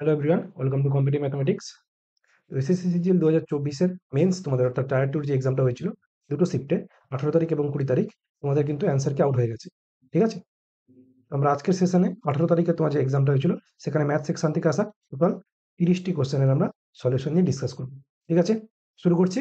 Hello everyone, welcome to competitive mathematics. SSC CGL 2024-এর mains তোমাদের অর্থাৎ টায়ার টুর যে এক্সামটা হয়েছিল দুটো শিফটে 18 তারিখ এবং 20 তারিখ তোমাদের কিন্তু অ্যান্সার কি আউট হয়ে গেছে। ঠিক আছে, আমরা আজকের সেশনে 18 তারিখে তোমার যে এক্সামটা হয়েছিল সেখানে ম্যাথ সেকশন থেকে আসা টোটাল 30টি কোশ্চেনের আমরা সলিউশন নিয়ে ডিসকাস করব। ঠিক আছে, শুরু করছি।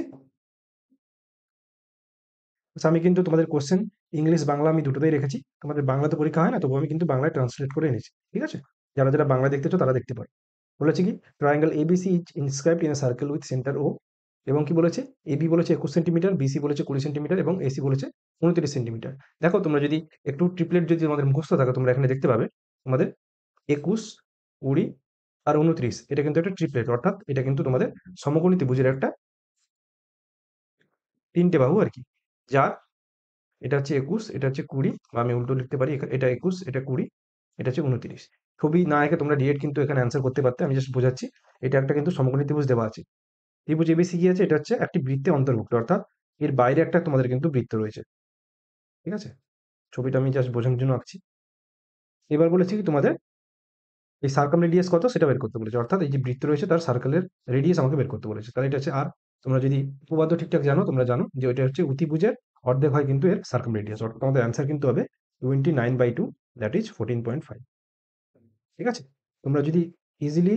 আচ্ছা, আমি কিন্তু তোমাদের কোশ্চেন ইংলিশ বাংলা আমি দুটোতেই রেখেছি। তোমাদের বাংলাতে পরীক্ষা হয় না, তবু আমি কিন্তু বাংলায় ট্রান্সলেট করে এনেছি। ঠিক আছে, যারা যারা বাংলা দেখতেছো তারা দেখতে পারো। বলেছে কি triangle ABC is inscribed in a circle with centre O, এবং কি বলেছে এবি বলেছে 21 সেন্টিমিটার, বিসি বলেছে 20 সেন্টিমিটার এবং এসি বলেছে 29 সেন্টিমিটার। দেখো তোমরা যদি একটু ট্রিপলেট যদি তোমাদের মুখস্থ থাকে তোমরা এখানে দেখতে পাবে তোমাদের 21, 20 আর 29, এটা কিন্তু একটা ট্রিপলেট, অর্থাৎ এটা কিন্তু তোমাদের সমকোণী ত্রিভুজের একটা তিনটে বাহু আর কি। যার এটা হচ্ছে 21, এটা হচ্ছে 20, বা আমি উল্টো লিখতে পারি, এটা 21, এটা 20, এটা হচ্ছে 29। ছবি না এঁকে তোমরা ডিরেক্ট কিন্তু এখানে অ্যান্সার করতে পারতে, আমি জাস্ট বোঝাচ্ছি। এটা একটা কিন্তু সমকোণী ত্রিভুজ দেওয়া আছে। ত্রিভুজ এবিসি কি আছে, এটা হচ্ছে একটি বৃত্তে অন্তর্ভুক্ত, অর্থাৎ এর বাইরে একটা তোমাদের কিন্তু বৃত্ত রয়েছে। ঠিক আছে, ছবিটা আমি জাস্ট বোঝানোর জন্য আঁকছি। এবার বলেছি কি তোমাদের এই সার্কাম রেডিয়াস কত সেটা বের করতে বলেছে, অর্থাৎ এই যে বৃত্ত রয়েছে তার সার্কেলের রেডিয়াস আমাকে বের করতে বলেছে। তাহলে এটা হচ্ছে আর, তোমরা যদি উপপাদ্য ঠিকঠাক জানো তোমরা জানো যে ওইটা হচ্ছে অতিভুজের অর্ধেক হয় কিন্তু এর সার্কাম রেডিয়াস, অর্থাৎ আমাদের অ্যান্সার কিন্তু হবে 29/2, দ্যাট ইজ 14.5। ঠিক আছে, তোমরা যদি ইজিলি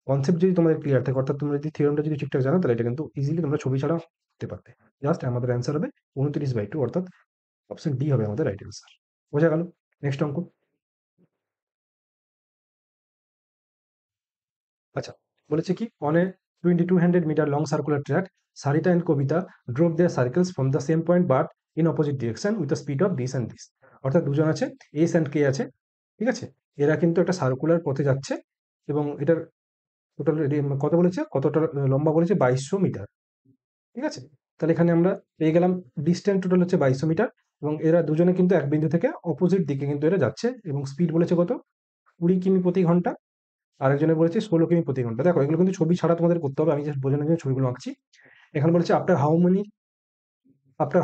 কনসেপ্ট যদি তোমাদের ক্লিয়ার থাকে, অর্থাৎ তোমরা যদি থিওরেমটা যদি ঠিকঠাক জানো, তাহলে এটা কিন্তু ইজিলি তোমরা ছবি ছাড়া করতে পারতে। জাস্ট আমাদের অ্যান্সার হবে 29/2, অর্থাৎ অপশন ডি হবে আমাদের রাইট অ্যান্সার। বোঝা গেল? নেক্সট অঙ্ক। আচ্ছা, বলেছে কি on a 2200 metre long circular track, Sarita and Kavita drove their circles from the same point but in opposite direction with the speed of this and this. অর্থাৎ দুজন আছে, এস অ্যান্ড কে আছে। ঠিক আছে, এরা কিন্তু একটা সার্কুলার পথে যাচ্ছে এবং এটার টোটাল কত বলেছে, কতটা লম্বা বলেছে 2200 মিটার। ঠিক আছে, তাহলে এখানে আমরা পেয়ে গেলাম ডিস্টেন্স টোটাল হচ্ছে 2200 মিটার, এবং এরা দুজনে কিন্তু এক বিন্দু থেকে অপোজিট দিকে কিন্তু এরা যাচ্ছে, এবং স্পিড বলেছে কত, 20 কিমি প্রতি ঘন্টা। আরেকজনে বলেছে 16 কিমি প্রতি ঘন্টা। দেখো এগুলো কিন্তু ছবি ছাড়া তোমাদের করতে হবে, আমি জাস্ট বোঝানোর জন্য ছবিগুলো আঁকছি। এখানে বলেছে after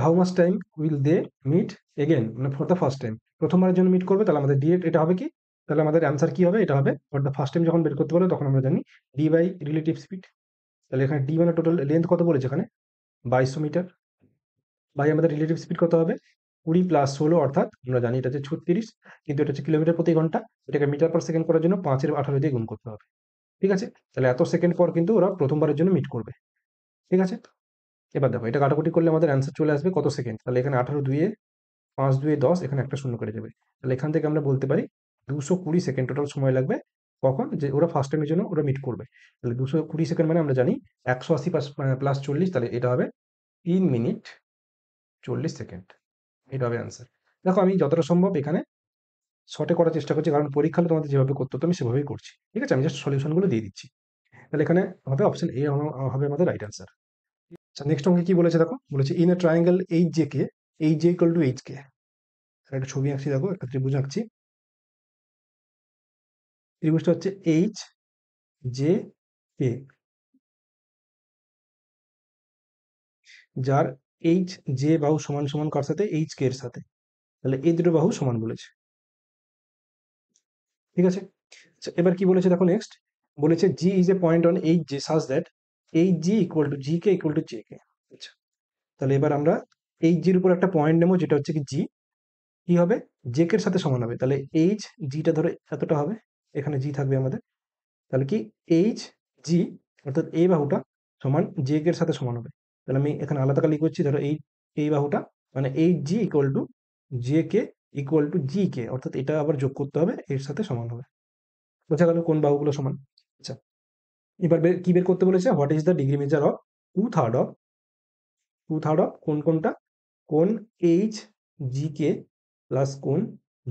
how much time will they meet again, মানে ফর দ্য ফার্স্ট টাইম, প্রথমবারের জন্য মিট করবে। তাহলে আমাদের ডিরেক্ট এটা হবে কি, তাহলে আমাদের অ্যান্সার কি হবে, এটা হবে ফর দ্য ফার্স্ট টাইম যখন বের করতে পারবে তখন আমরা জানি ডি বাই রিলেটিভ স্পিড। তাহলে এখানে ডি মানে টোটাল লেন্থ কত বলেছে এখানে 2200 মিটার, বাই আমাদের রিলেটিভ স্পিড কত হবে 20 + 16, অর্থাৎ আমরা জানি এটা হচ্ছে 36, কিন্তু এটা হচ্ছে কিলোমিটার প্রতি ঘন্টা। এটাকে মিটার পার সেকেন্ড করার জন্য 5/18 দিয়ে গুণ করতে হবে। ঠিক আছে, তাহলে এত সেকেন্ড পর কিন্তু ওরা প্রথমবারের জন্য মিট করবে। ঠিক আছে, এবার দেখো এটা কাটাকুটি করলে আমাদের অ্যান্সার চলে আসবে কত সেকেন্ড, তাহলে এখানে 18 দুয়ে 5 দুয়ে 10, এখানে একটা শূন্য কেটে যাবে। তাহলে এখান থেকে আমরা বলতে পারি 220 সেকেন্ড টোটাল সময় লাগবে। কখন, যে ওরা ফার্স্ট টাইমের জন্য ওরা মিট করবে। তাহলে 220 সেকেন্ড মানে আমরা জানি 180 প্লাস 40, তাহলে এটা হবে 3 মিনিট 40 সেকেন্ড। এটা হবে অ্যান্সার। দেখো আমি যতটা সম্ভব এখানে শর্টে করার চেষ্টা করছি, কারণ পরীক্ষা হলে তোমাদের যেভাবে করতে হতো আমি সেভাবেই করছি। ঠিক আছে, আমি জাস্ট সলিউশনগুলো দিয়ে দিচ্ছি। তাহলে এখানে হবে অপশন এ হবে আমাদের রাইট অ্যান্সার। আচ্ছা, নেক্সট অঙ্কে কি বলেছে দেখো, বলেছে in a triangle H J K, H J equal to H K. একটা ছবি আঁকছি, দেখো একটা ত্রিভুজ আঁকছি। ত্রিভুজটা হচ্ছে এইচ জে কে, যার এইচ জে বাহু সমান সমান কার সাথে, এইচ কে এর সাথে। তাহলে এই দুটো বাহু সমান বলেছে। ঠিক আছে, আচ্ছা এবার কি বলেছে দেখো নেক্সট, বলেছে G is a point on H J such that H G equal to G K equal to J K. আচ্ছা, তাহলে এবার আমরা এইচ জির উপর একটা পয়েন্ট নেবো যেটা হচ্ছে কি জি, কি হবে জে কে এর সাথে সমান হবে। তাহলে এইচ জিটা ধরে এতটা হবে, এখানে জি থাকবে আমাদের। তাহলে কি এইচ জি, অর্থাৎ এই বাহুটা সমান জে কে এর সাথে সমান হবে। তাহলে আমি এখানে আলাদা কালি করছি, ধরো এই বাহুটা মানে H G equal to J K equal to G K, অর্থাৎ এটা আবার যোগ করতে হবে, এর সাথে সমান হবে। বোঝা গেল কোন বাহুগুলো সমান। আচ্ছা, এবার কি বের করতে বলেছে, what is the degree measure of two third of কোন কোনটা, কোন এইচ জি কে প্লাস কোন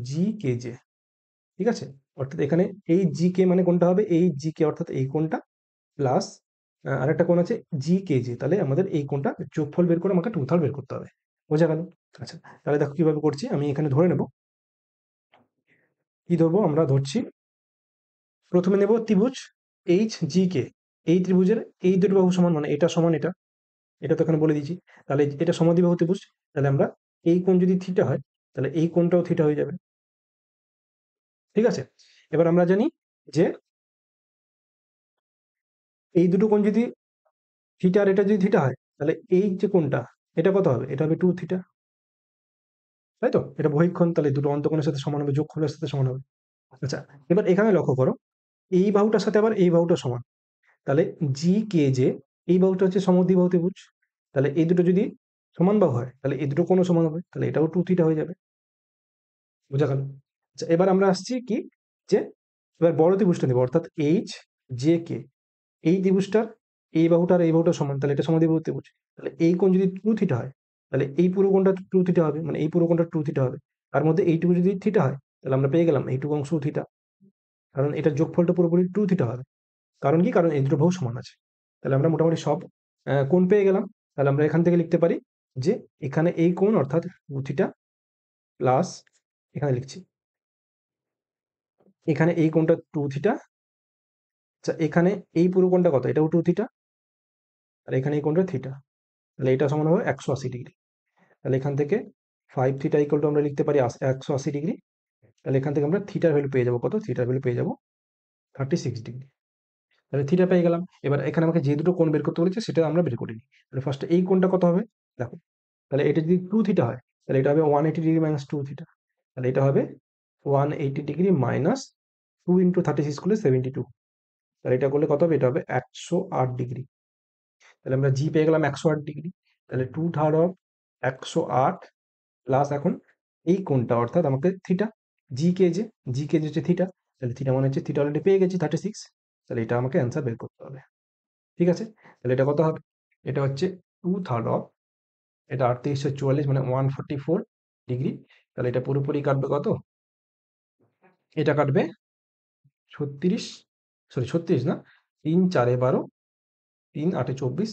জি কে জে। ঠিক আছে, অর্থাৎ এখানে এই জি কে মানে কোনটা হবে, এই জি কে অর্থাৎ এই কোনটা, প্লাস আরেকটা কোণ আছে জি কে জি, তাহলে আমাদের এই কোণটা যোগফল বের করে আমাকে টোটাল বের করতে হবে। বোঝা গেল? আচ্ছা, তাহলে দেখো কিভাবে করছি, আমি এখানে ধরে নেব। কি ধরবো, আমরা ধরছি প্রথমে নেব ত্রিভুজ এইচ জি কে। এই ত্রিভুজের এই দুটো বাহু সমান, মানে এটা সমান এটা, এটা তো এখানে বলে দিয়েছি। তাহলে এটা সমদ্বিবাহু ত্রিভুজ, তাহলে আমরা এই কোণ যদি থিটা হয় তাহলে এই কোণটাও থিটা হয়ে যাবে। ঠিক আছে, এবার আমরা জানি যে এই দুটো কোণ যদি থিটা আর এটা যদি থিটা হয়, তাহলে এই যে কোণটা, এটা কত হবে? এটা হবে 2 থিটা, তাই তো? এটা বহিঃকোণ, তাহলে দুটো অন্তঃকোণের সাথে সমান হবে, যোগফলের সাথে সমান হবে। আচ্ছা, এবার এখানে লক্ষ্য করো, এই বাহুটার সাথে আবার এই বাহুটা সমান। তাহলে জি কে যে, এই বাহুটা হচ্ছে সমদ্বিবাহু ত্রিভুজ। তাহলে এই দুটো যদি সমান বাহু হয়, তাহলে এই দুটো কোণও সমান হবে। তাহলে এটাও 2 থিটা হয়ে যাবে। বোঝা গেল? আচ্ছা, এবার আমরা আসছি কি, যে এবার বড় ত্রিভুজটা নেব, অর্থাৎ এইচ জে কে। এই ত্রিভুজটার এই বাহুটা আর এই বাহুটা সমান, তাহলে এটা সমদ্বিবাহু ত্রিভুজ। তাহলে এই কোণ যদি 2 থিটা হয়, তাহলে এই পুরো কোণটা 2 থিটা হবে, মানে এই পুরো কোণটা 2 থিটা হবে। তার মধ্যে এইটুকু যদি থিটা হয়, তাহলে আমরা পেয়ে গেলাম এইটুকু অংশ থিটা। কারণ এটার যোগফলটা পুরোপুরি 2 থিটা হবে। কারণ কি? কারণ এই দুটো বাহু সমান আছে। তাহলে আমরা মোটামুটি সব কোণ পেয়ে গেলাম। তাহলে আমরা এখান থেকে লিখতে পারি যে এখানে এই কোণ অর্থাৎ 2 থিটা প্লাস, এখানে লিখছি, এখানে এই কোণটা 2 থিটা। আচ্ছা, এখানে এই পুরো কোণটা কত? এটাও 2 থিটা। আর এখানে এই কোণটা থিটা। তাহলে এটা সমান হবে 180 ডিগ্রি। তাহলে এখান থেকে 5 থিটা ইকুয়াল টু আমরা লিখতে পারি 180 ডিগ্রি। তাহলে এখান থেকে আমরা থিটার ভ্যালু পেয়ে যাবো কত? থিটার ভ্যালু পেয়ে যাবো 36 ডিগ্রি। তাহলে থিটা পেয়ে গেলাম। এবার এখানে আমাকে যে দুটো কোণ বের করতে বলেছে সেটা আমরা বের করিনি। তাহলে ফার্স্টে এই কোণটা কত হবে? দেখো, তাহলে এটা যদি 2 থিটা হয়, তাহলে এটা হবে 180 ডিগ্রি মাইনাস 2 থিটা। তাহলে এটা হবে 180 ডিগ্রি মাইনাস 2 ইন্টু 36 করলে 72। তাহলে এটা করলে কত হবে? এটা হবে 108 ডিগ্রি। তাহলে আমরা জি পেয়ে গেলাম 108 ডিগ্রি। তাহলে 2/3 অফ 108 প্লাস এখন এই কোণটা অর্থাৎ আমাকে থিটা, জি কে যে, জি কে যে হচ্ছে থিটা। তাহলে থিটা মানে হচ্ছে, থিটা অলরেডি পেয়ে গেছি 36। তাহলে এটা আমাকে অ্যান্সার বের করতে হবে। ঠিক আছে? তাহলে এটা কত হবে? এটা হচ্ছে 2/3 অফ, এটা 3844 মানে 144 ডিগ্রি। তাহলে এটা পুরোপুরি কাটবে কত? এটা কাটবে 36, সরি 36 না, 3 4 12, 3 8 24,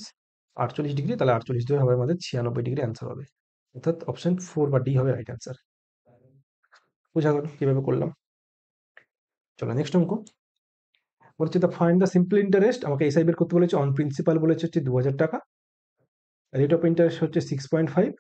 48 ডিগ্রি। তাহলে 48 দিয়ে হবে আমাদের 96 ডিগ্রি অ্যান্সার হবে। অর্থাৎ অপশন 4 বা ডি হবে রাইট অ্যান্সার। বোঝা গেল কিভাবে করলাম? চলো নেক্সট অঙ্ক। বলছে the find the simple interest, আমাকে এসআই বের করতে বলেছে। অন প্রিন্সিপাল বলেছে হচ্ছে 2000 টাকা, রেট অফ ইন্টারেস্ট হচ্ছে 6.5,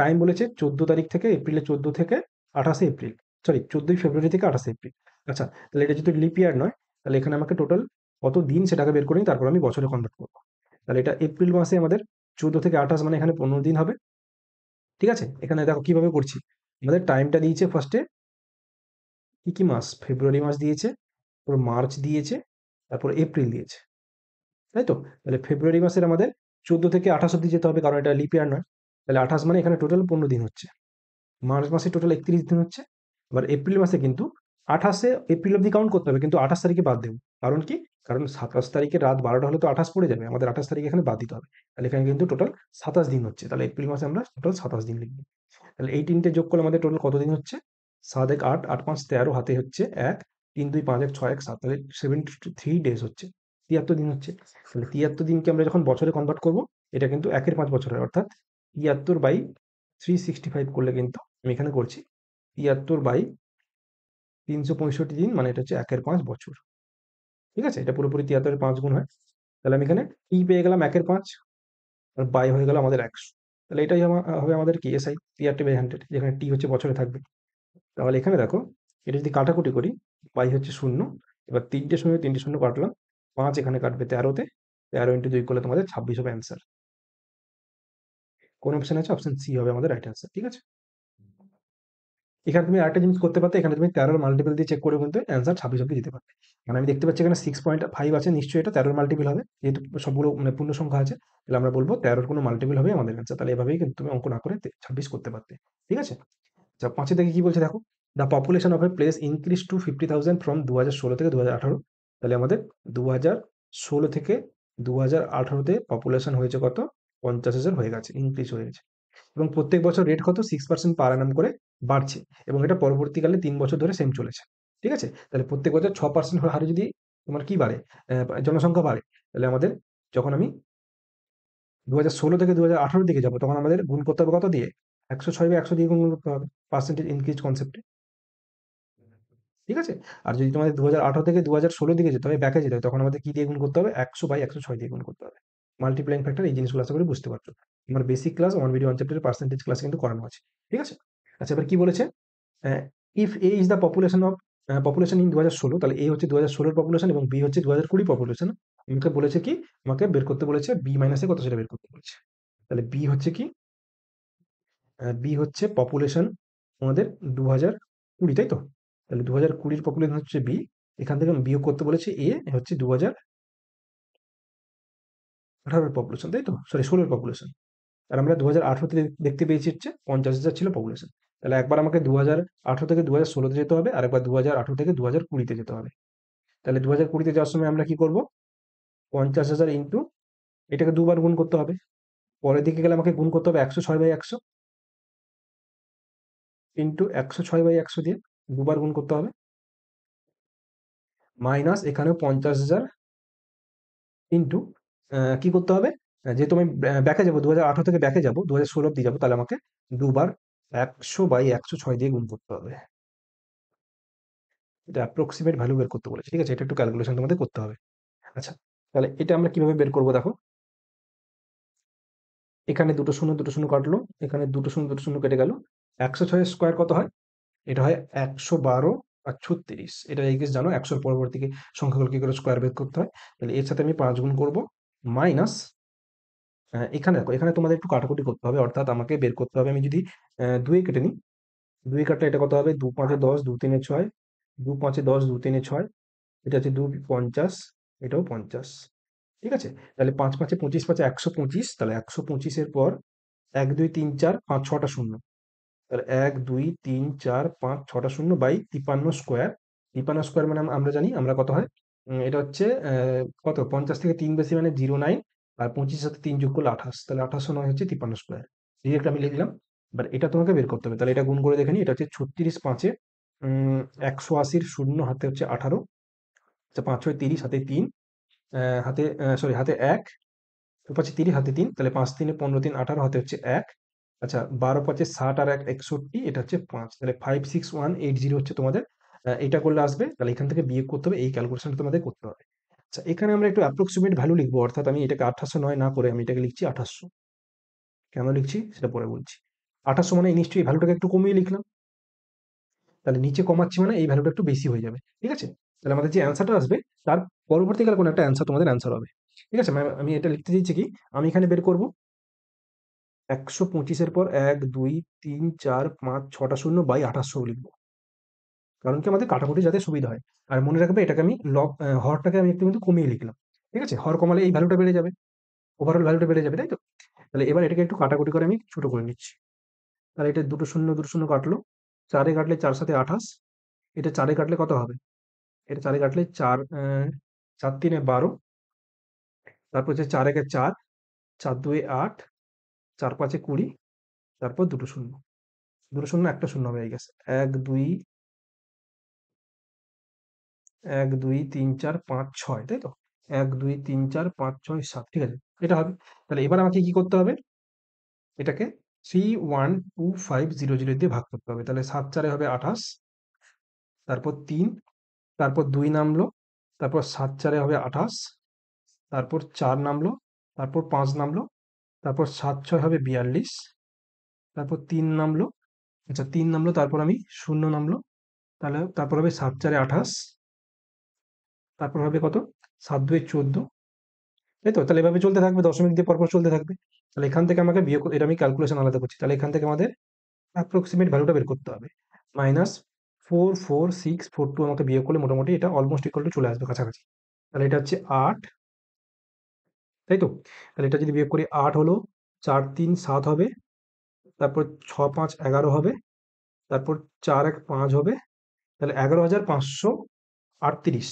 টাইম বলেছে 14 তারিখ থেকে, এপ্রিলের 14 থেকে 28 এপ্রিল, সরি 14 ফেব্রুয়ারি থেকে 28 এপ্রিল। আচ্ছা, তাহলে এটা যদি লিপ ইয়ার নয়, তাহলে এখানে আমাকে টোটাল কত দিন সেটাকে বের করে নিই, তারপর আমি বছরে কনভার্ট করবো। তাহলে এটা এপ্রিল মাসে আমাদের 14 থেকে 28 মানে এখানে 15 দিন হবে। ঠিক আছে? এখানে দেখো কিভাবে করছি। আমাদের টাইমটা দিয়েছে ফার্স্টে, কি কি মাস? ফেব্রুয়ারি মাস দিয়েছে, তারপর মার্চ দিয়েছে, তারপর এপ্রিল দিয়েছে, তাই তো? তাহলে ফেব্রুয়ারি মাসের আমাদের 14 থেকে 28 অব্দি যেতে হবে, কারণ এটা লিপ ইয়ার নয়। তাহলে 28 মানে এখানে টোটাল 15 দিন হচ্ছে। মার্চ মাসে টোটাল 31 দিন হচ্ছে। আবার এপ্রিল মাসে কিন্তু 28 এপ্রিল অব্দি কাউন্ট করতে হবে, কিন্তু 28 তারিখে বাদ দেবো। কারণ কি? কারণ 27 তারিখে রাত 12টা হলে তো 28 পড়ে যাবে, আমাদের 28 তারিখে এখানে বাদ দিতে হবে। তাহলে এখানে কিন্তু টোটাল 27 দিন হচ্ছে। তাহলে এপ্রিল মাসে আমরা টোটাল 27 দিন লিখবো। তাহলে এই তিনটে যোগ করলে আমাদের টোটাল কত দিন হচ্ছে? 7 এক 8, 8 5 13, হাতে হচ্ছে 1, 3 2 5 1 6 1 7, তাহলে 73 ডেজ হচ্ছে, 73 দিন হচ্ছে। তাহলে 73 দিনকে আমরা যখন বছরে কনভার্ট করব, এটা কিন্তু 1/5 বছর হয়, অর্থাৎ 73 বাই 365 করলে কিন্তু, আমি এখানে করছি 73 বাই 365 দিন, মানে এটা হচ্ছে 1/5 বছর। ঠিক আছে? এটা পুরোপুরি 73-এর 5 গুণ হয়। তাহলে আমি এখানে টি পেয়ে গেলাম 1/5, আর বাই হয়ে গেল আমাদের 100। তাহলে এটাই হবে আমাদের কি এসআই, 73/100, যেখানে টি হচ্ছে বছরে থাকবে। তাহলে এখানে দেখো, এটা যদি কাটাকুটি করি, পাই হচ্ছে 0। এবার 3টে শূন্য 3টে শূন্য কাটলাম, 5 এখানে কাটবে 13-তে, 13 ইন্টু 2 করলে তোমাদের 26 হবে অ্যান্সার। কোন অপশন আছে? অপশন সি হবে আমাদের রাইট অ্যান্সার। ঠিক আছে? এখানে তুমি আরেকটা জিনিস করতে পারতে, এখানে তুমি 13 মাল্টিপল দিয়ে চেক করে কিন্তু অ্যান্সার 26 অব্দি দিতে পারবে। মানে আমি দেখতে পাচ্ছি এখানে 6.5 আছে, নিশ্চয়ই এটা 13 মাল্টিপল হবে, যেহেতু সবগুলো মানে পূর্ণ সংখ্যা আছে। তাহলে আমরা বলবো 13 কোনো মাল্টিপল হবে আমাদের অ্যান্সার। তাহলে এভাবেই কিন্তু তুমি অঙ্ক না করে 26 করতে পারতে। ঠিক আছে? আচ্ছা, 5 থেকে কি বলছে দেখো, the population of a place increase two 50,000 from 2016 থেকে 2018। তাহলে আমাদের 2016 থেকে 2018-তে পপুলেশন হয়েছে কত? 50,000 হয়ে গেছে, ইনক্রিজ হয়ে গেছে। এবং প্রত্যেক বছর রেট কত? 6% পার অ্যানাম করে বাড়ছে, এবং এটা পরবর্তীকালে 3 বছর ধরে সেম চলেছে। ঠিক আছে? তাহলে প্রত্যেক বছর 6% হারে যদি তোমার কি বাড়ে, জনসংখ্যা বাড়ে, তাহলে আমাদের যখন আমি 2016 থেকে 2018-র দিকে যাবো, তখন আমাদের গুণ করতে হবে কত দিয়ে? 106/100 দিয়ে গুণ করতে হবে, পার্সেন্টেজ ইনক্রিজ কনসেপ্টে। ঠিক আছে? আর যদি তোমাদের 2018 থেকে 2016 দিকে যেতে হয়, ব্যাকে যেতে হয়, তখন আমাদের কি দিয়ে গুণ করতে হবে? 100/106 দিয়ে গুণ করতে হবে। মাল্টিপ্লাইং ফ্যাক্টর, এই জিনিসগুলো আশা করি বুঝতে পারছো। আমার বেসিক ক্লাস 1 ভিডিও 1 চ্যাপ্টারের পার্সেন্টেজ ক্লাস কিন্তু করানো আছে। ঠিক আছে? আচ্ছা, এবার কি বলেছে? If A is the population of, population in 2016, তাহলে এ হচ্ছে 2016 পপুলেশন এবং বি হচ্ছে 2020 পপুলেশন। আমাকে বলেছে কি, আমাকে বের করতে বলেছে বি মাইনাসে কত সেটা বের করতে বলেছে। তাহলে বি হচ্ছে কি, বি হচ্ছে পপুলেশন আমাদের 2020, তাই তো? তাহলে 2020 পপুলেশন হচ্ছে বি। এখান থেকে বিয়োগ করতে বলেছে এ হচ্ছে 2018 পপুলেশন, তাই তো? Sorry, 16 population. আর আমরা 2018-তে দেখতে পেয়েছি হচ্ছে 50,000 ছিল পপুলেশন। তাহলে একবার আমাকে 2018 থেকে 2016-তে যেতে হবে, আর একবার 2018 থেকে 2020-তে যেতে হবে। তাহলে 2020-তে যাওয়ার সময় আমরা কি করব, 50,000 ইন্টু এটাকে দুবার গুণ করতে হবে। পরের দিকে গেলে আমাকে গুণ করতে হবে 106/100 ইন্টু 106/100 দিয়ে দুবার গুণ করতে হবে, মাইনাস এখানেও 50,000 ইন্টু কি করতে হবে, যেহেতু আমি ব্যাকে যাবো 2018 থেকে ব্যাকে যাবো 2016 অব্দি যাবো, তাহলে আমাকে দুবার 100/106 দিয়ে গুণ করতে হবে। এটা অ্যাপ্রক্সিমেট ভ্যালু বের করতে বলেছে, ঠিক আছে? এটা একটু ক্যালকুলেশন তোমাদের করতে হবে। আচ্ছা, তাহলে এটা আমরা কিভাবে বের করবো দেখো। এখানে দুটো শূন্য দুটো শূন্য কাটলো, এখানে দুটো শূন্য দুটো শূন্য কেটে গেল। 106 স্কোয়ার কত হয়? এটা হয় 112 আর 36। এটা এই কেস জানো, 100-র পরবর্তী সংখ্যাগুলো কি করে স্কোয়ার বের করতে হয়। তাহলে এর সাথে আমি 5 গুণ করবো, মাইনাস এখানে দেখো, এখানে তোমাদের একটু কাটাকুটি করতে হবে, অর্থাৎ আমাকে বের করতে হবে, আমি যদি 2 কেটে নিই, 2 কাটলে এটা কত হবে, 2×5 = 10, 2×3 = 6, 2×5 = 10, 2×3 = 6, এটা হচ্ছে 2×50, এটাও 50। ঠিক আছে? তাহলে 5×5 = 25, 5 = 125, তাহলে 125 এর পর 1 2 3 4 5 6টা শূন্য, তাহলে 1 2 3 4 5 6টা শূন্য বাই 53 স্কোয়ার। 53 স্কোয়ার মানে আমরা জানি আমরা কত হয়, এটা হচ্ছে কত, 50 থেকে 3 বেশি মানে 09, আর 25 সাথে 3 যোগ করলে 28, তাহলে 2809 হচ্ছে 53 স্কোয়ার। ডিরেক্ট আমি লিখলাম। এবার এটা তোমাকে বের করতে হবে, তাহলে এটা গুণ করে দেখে নিই। এটা হচ্ছে 36 5-এ 180, শূন্য হাতে হচ্ছে 18, আচ্ছা 5 6 30, হাতে 3, হাতে সরি হাতে 1, 5 30, হাতে 3, তাহলে 5 3 15 3 18, হাতে হচ্ছে 1, আচ্ছা 12 5 60 আর 1 61, এটা হচ্ছে 5, তাহলে 56180 হচ্ছে তোমাদের। এটা করলে আসবে, তাহলে এখান থেকে বিয়োগ করতে হবে, এই ক্যালকুলেশনটা তোমাদের করতে হবে। আচ্ছা, এখানে আমরা একটু অ্যাপ্রক্সিমেট ভ্যালু লিখবো, অর্থাৎ আমি এটাকে 1809 না করে আমি এটাকে লিখছি 2800। কেন লিখছি সেটা পরে বলছি। 2800 মানে নিশ্চয়ই এই ভ্যালুটাকে একটু কমিয়ে লিখলাম, তাহলে নিচে কমাচ্ছি মানে এই ভ্যালুটা একটু বেশি হয়ে যাবে, ঠিক আছে? তাহলে আমাদের যে অ্যান্সারটা আসবে তার পরবর্তীকালে কোনো একটা অ্যান্সার তোমাদের অ্যান্সার হবে, ঠিক আছে? আমি এটা লিখতে চাইছি কি, আমি এখানে বের করব 125-এর পর 1 2 3 4 5 6টা শূন্য বাই 2800 লিখবো, কারণ কি আমাদের কাটাকুটি যাতে সুবিধা হয়। আর মনে রাখবে এটাকে আমি হরটাকে আমি একটু কিন্তু কমিয়ে লিখলাম, ঠিক আছে? হর কমালে এই ভ্যালুটা বেড়ে যাবে, ওভারঅল ভ্যালুটা বেড়ে যাবে, তাই তো? তাহলে এবার এটাকে একটু কাটাকুটি করে আমি ছোট করে নিচ্ছি। তাহলে এটা দুটো শূন্য কাটলো, 4-এ কাটলে 4 7 28, এটা 4-এ কাটলে কত হবে, এটা 4-এ কাটলে 4 4 3 12, তারপর হচ্ছে 4 1 4, 4 2 8, 4 5 20, তারপর দুটো শূন্য, দুটো শূন্য একটা শূন্য হয়ে গেছে, 1 2 1 2 3 4 5 6, তাই তো? 1 2 3 4 5 6 7, ঠিক আছে? এটা হবে। তাহলে এবার আমাকে কি করতে হবে, এটাকে 31250 দিয়ে ভাগ করতে হবে। তাহলে 7 4-এ হবে 28, তারপর 3, তারপর 2 নামলো, তারপর 7 4-এ হবে 28, তারপর 4 নামলো, তারপর 5 নামলো, তারপর 7 6 হবে 42, তারপর 3 নামলো, আচ্ছা 3 নামলো, তারপর আমি শূন্য নামলো, তাহলে তারপর হবে 7 4-এ 28, তারপর হবে কত, 7 2 14, তাই তো? তাহলে এভাবে চলতে থাকবে, দশমিক দিয়ে পরপর চলতে থাকবে। তাহলে এখান থেকে আমাকে বিয়োগ, এটা আমি ক্যালকুলেশন আলাদা করছি, তাহলে এখান থেকে আমাদের অ্যাপ্রক্সিমেট ভ্যালুটা বের করতে হবে। -44642 আমাকে বিয়োগ করলে মোটামুটি এটা অলমোস্ট ইকুয়াল টু চলে আসবে কাছাকাছি। তাহলে এটা হচ্ছে 8, তাই তো? তাহলে এটা যদি বিয়োগ করি, 8 হলো, 4 3 7 হবে, তারপর 6 5 11 হবে, তারপর 4 1 5 হবে, তাহলে 11,538,